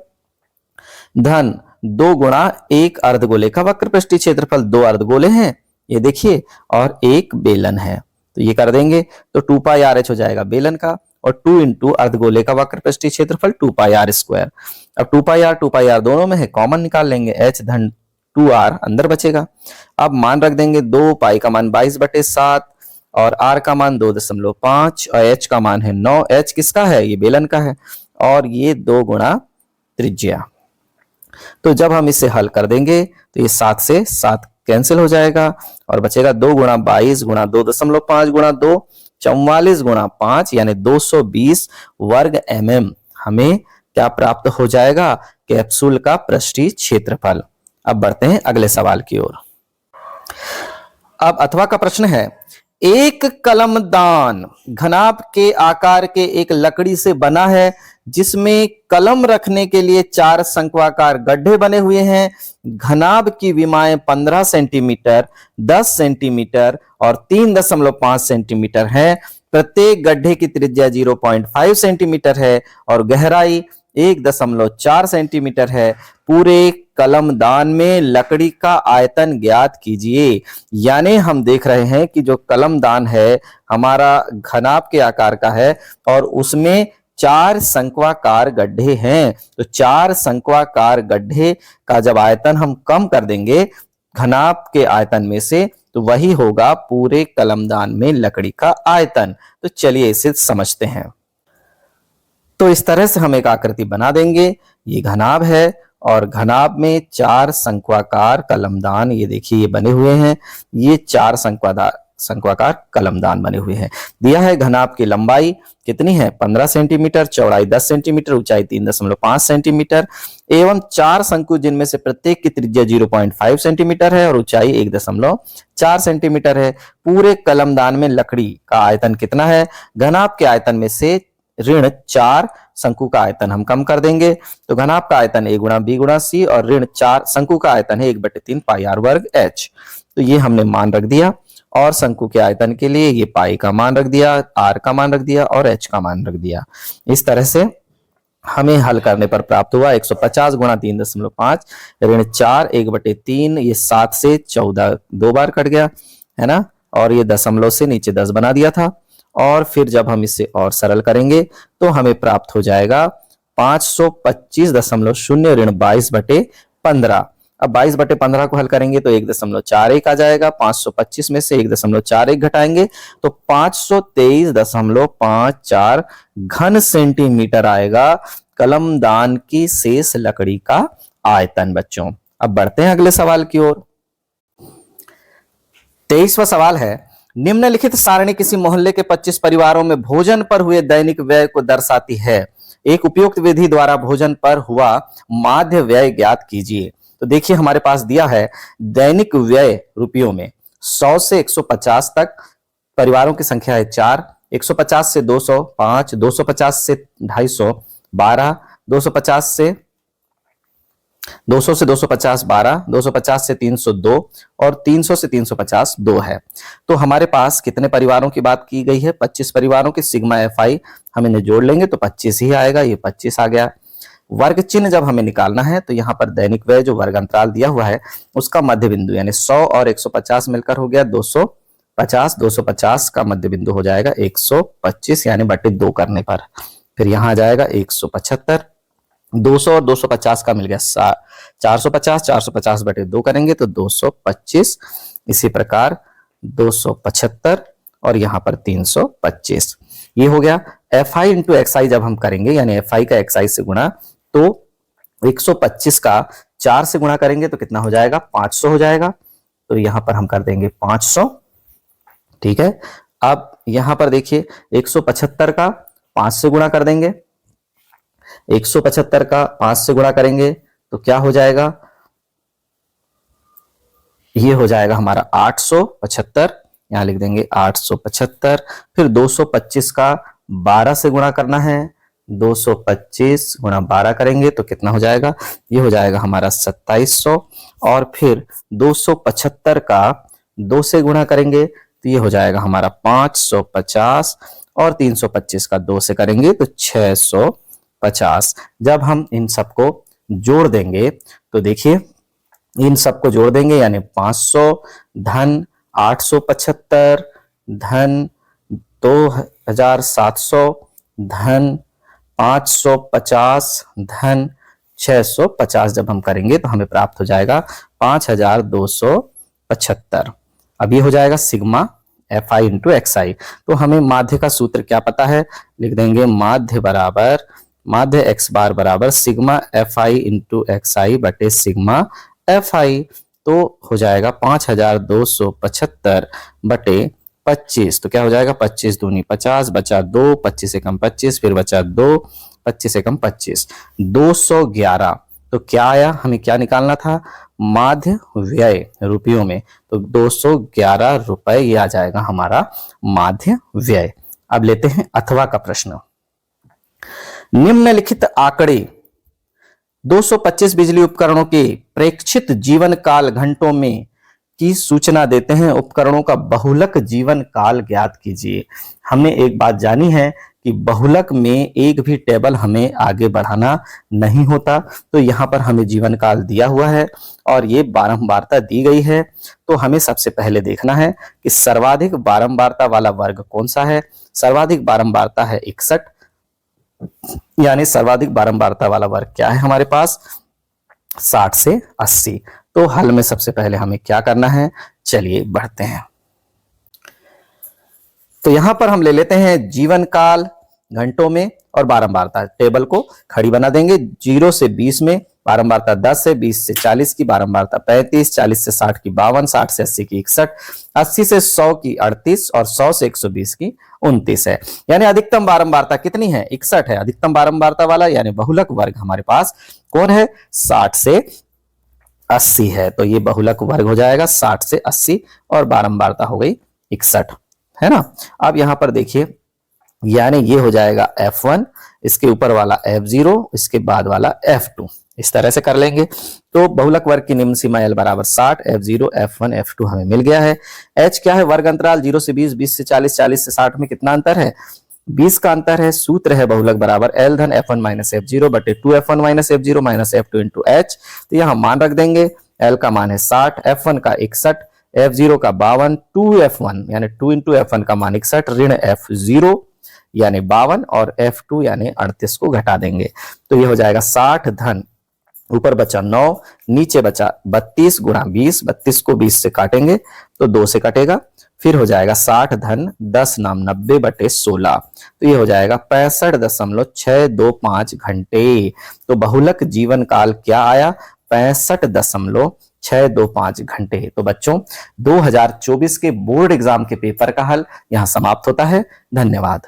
धन 2 गुणा एक अर्धगोले का वक्र पृष्ठीय क्षेत्रफल। 2 अर्धगोले हैं ये देखिए और एक बेलन है, तो ये कर देंगे तो 2 पाई आर एच हो जाएगा बेलन का, और 2 इंटू अर्धगोले का वक्र पृष्ठीय क्षेत्रफल 2 पाई आर स्क्वायर। अब 2 पाई आर दोनों में है, कॉमन निकाल लेंगे, h धन 2r अंदर बचेगा। अब मान रख देंगे, 2 पाई का मान 22/7 और r का मान 2.5 और h का मान है 9। h किसका है? ये बेलन का है, और ये 2 गुणा त्रिज्या। तो जब हम इसे हल कर देंगे तो ये 7 से 7 कैंसिल हो जाएगा और बचेगा 2 गुणा 22 गुणा 2.5 गुणा 2, 44 गुणा 5 यानी 220 वर्ग mm हमें क्या प्राप्त हो जाएगा? कैप्सूल का पृष्ठीय क्षेत्रफल। अब बढ़ते हैं अगले सवाल की ओर। अब अथवा का प्रश्न है, एक कलमदान घनाभ के आकार के एक लकड़ी से बना है जिसमें कलम रखने के लिए 4 शंक्वाकार गड्ढे बने हुए हैं। घनाभ की विमाएं 15 सेंटीमीटर, 10 सेंटीमीटर और 3.5 सेंटीमीटर है। प्रत्येक गड्ढे की त्रिज्या 0.5 सेंटीमीटर है और गहराई 1.4 सेंटीमीटर है। पूरे कलमदान में लकड़ी का आयतन ज्ञात कीजिए। यानी हम देख रहे हैं कि जो कलमदान है हमारा घनाभ के आकार का है और उसमें 4 शंक्वाकार गड्ढे हैं। तो 4 शंक्वाकार गड्ढे का जब आयतन हम कम कर देंगे घनाभ के आयतन में से, तो वही होगा पूरे कलमदान में लकड़ी का आयतन। तो चलिए इसे समझते हैं। तो इस तरह से हम एक आकृति बना देंगे। ये घनाभ है और घनाभ में 4 शंक्वाकार कलमदान, ये देखिए ये बने हुए हैं। ये 4 शंक्वाकार कलमदान बने हुए हैं। दिया है घनाभ की लंबाई कितनी है 15 सेंटीमीटर, चौड़ाई 10 सेंटीमीटर, ऊंचाई 3.5 सेंटीमीटर एवं 4 शंकु जिनमें से प्रत्येक की त्रिज्या 0.5 सेंटीमीटर है और ऊंचाई 1.4 सेंटीमीटर है। पूरे कलमदान में लकड़ी का आयतन कितना है? घनाभ के आयतन में से ऋण 4 शंकु का आयतन हम कम कर देंगे, तो घनाभ का आयतन a गुणा b गुणा c और ऋण 4 शंकु का आयतन है 1/3 पाई r वर्ग h। तो ये हमने मान रख दिया और शंकु के आयतन के लिए ये पाई का मान रख दिया, r का मान रख दिया और h का मान रख दिया। इस तरह से हमें हल करने पर प्राप्त हुआ 150 गुणा 3.5 ऋण 4 1/3, ये 7 से 14 2 बार कट गया है ना, और ये दशमलव से नीचे 10 बना दिया था। और फिर जब हम इसे और सरल करेंगे तो हमें प्राप्त हो जाएगा 525.0 ऋण 22/15। अब 22/15 को हल करेंगे तो 1.41 आ जाएगा। 525 में से 1.41 घटाएंगे तो 523.54 घन सेंटीमीटर आएगा कलमदान की शेष लकड़ी का आयतन। बच्चों अब बढ़ते हैं अगले सवाल की ओर। 23वां सवाल है, निम्नलिखित सारणी किसी मोहल्ले के 25 परिवारों में भोजन पर हुए दैनिक व्यय को दर्शाती है। एक उपयुक्त विधि द्वारा भोजन पर हुआ माध्य व्यय ज्ञात कीजिए। तो देखिए हमारे पास दिया है दैनिक व्यय रुपयों में 100 से 150 तक परिवारों की संख्या है 4, 150 से 200 5, 250 से 250 12, 250 से 250 12, 250 से 302 और 300 से 350 2 है। तो हमारे पास कितने परिवारों की बात की गई है? 25 परिवारों की। सिग्मा FI हम इन्हें जोड़ लेंगे तो 25 ही आएगा, ये 25 आ गया। वर्ग चिन्ह जब हमें निकालना है तो यहाँ पर दैनिक व्यय जो वर्ग अंतराल दिया हुआ है उसका मध्य बिंदु यानी 100 और 150 मिलकर हो गया 250, 250 का मध्य बिंदु हो जाएगा 125 यानी बटे 2 करने पर। फिर यहाँ आ जाएगा 175, 200 और 250 का मिल गया 450, 450 बटे 2 करेंगे तो 225। इसी प्रकार 275 और यहाँ पर 325। ये हो गया। FI इंटू XI जब हम करेंगे यानी FI का XI से गुणा तो 125 का 4 से गुणा करेंगे तो कितना हो जाएगा? 500 हो जाएगा। तो यहाँ पर हम कर देंगे 500। ठीक है। अब यहाँ पर देखिए 175 का 5 से गुणा कर देंगे, 175 का 5 से गुणा करेंगे तो क्या हो जाएगा? ये हो जाएगा हमारा 875, यहां लिख देंगे 875। फिर 225 का 12 से गुणा करना है, 225 गुणा 12 करेंगे तो कितना हो जाएगा? ये हो जाएगा हमारा 2700। और फिर 275 का 2 से गुणा करेंगे तो ये हो जाएगा हमारा 550 और 325 का 2 से करेंगे तो 650। जब हम इन सबको जोड़ देंगे तो देखिए इन सबको जोड़ देंगे यानी 500 धन 875 धन 2700 धन 550 धन 650 जब हम करेंगे तो हमें प्राप्त हो जाएगा 5275। अब ये हो जाएगा सिग्मा FI इंटू XI। तो हमें माध्य का सूत्र क्या पता है? लिख देंगे माध्य x बार बराबर सिग्मा FI इंटू XI बटे सिग्मा FI। तो हो जाएगा 5275 बटे 25। तो क्या हो जाएगा? 25 दूनी 50 बचा 2, 25 से कम 25, फिर बचा 2, 25 से कम 25, 211। तो क्या आया? हमें क्या निकालना था? माध्य व्यय रुपयों में। तो 211 रुपए ये आ जाएगा हमारा माध्य व्यय। अब लेते हैं अथवा का प्रश्न। निम्नलिखित आंकड़े 225 बिजली उपकरणों के प्रेक्षित जीवन काल घंटों में की सूचना देते हैं। उपकरणों का बहुलक जीवन काल ज्ञात कीजिए। हमने एक बात जानी है कि बहुलक में एक भी टेबल हमें आगे बढ़ाना नहीं होता। तो यहाँ पर हमें जीवन काल दिया हुआ है और ये बारंबारता दी गई है। तो हमें सबसे पहले देखना है कि सर्वाधिक बारंबारता वाला वर्ग कौन सा है। सर्वाधिक बारंबारता है 61, यानी सर्वाधिक बारंबारता वाला वर्ग क्या है हमारे पास? 60 से 80। तो हल में सबसे पहले हमें क्या करना है, चलिए बढ़ते हैं। तो यहां पर हम ले लेते हैं जीवन काल घंटों में और बारंबारता, टेबल को खड़ी बना देंगे। 0 से 20 में बारंबारता 10 है, 20 से 40 की बारंबारता 35, 40 से 60 की 52, 60 से 80 की 61, 80 से 100 की 38 और 100 से 120 की 29 है। यानी अधिकतम बारंबारता कितनी है, 61 है। अधिकतम बारंबारता वाला यानी बहुलक वर्ग हमारे पास कौन है, 60 से 80 है। तो ये बहुलक वर्ग हो जाएगा 60 से 80 और बारंबारता हो गई 61, है ना। अब यहां पर देखिए, यानी ये हो जाएगा F1, इसके ऊपर वाला F0, इसके बाद वाला F2, इस तरह से कर लेंगे। तो बहुलक वर्ग की निम्न सीमा L बराबर 60, F0, F1, F2 हमें मिल गया है। H क्या है, वर्ग अंतराल 0 से 20, 20 से 40, 40 से 60 में कितना अंतर है, 20 का अंतर है। सूत्र है बहुलक बराबर L धन F1 माइनस F0 बटे 2F1 minus F0 minus F2 into H। तो यहाँ मान रख देंगे, L का मान है 60, F1 का 61, F0 का 52, 2F1 यानी 2 इंटू F1 का मान 61 ऋण F0 यानी 52 और F2 यानी 38 को घटा देंगे। तो ये हो जाएगा 60 धन ऊपर बचा 9, नीचे बचा 32 गुणा 20, 32 को 20 से काटेंगे तो 2 से कटेगा, फिर हो जाएगा 60 धन 10 नाम 90 बटे 16। तो ये हो जाएगा 65.625 घंटे। तो बहुलक जीवन काल क्या आया, 65.625 घंटे। तो बच्चों 2024 के बोर्ड एग्जाम के पेपर का हल यहां समाप्त होता है। धन्यवाद।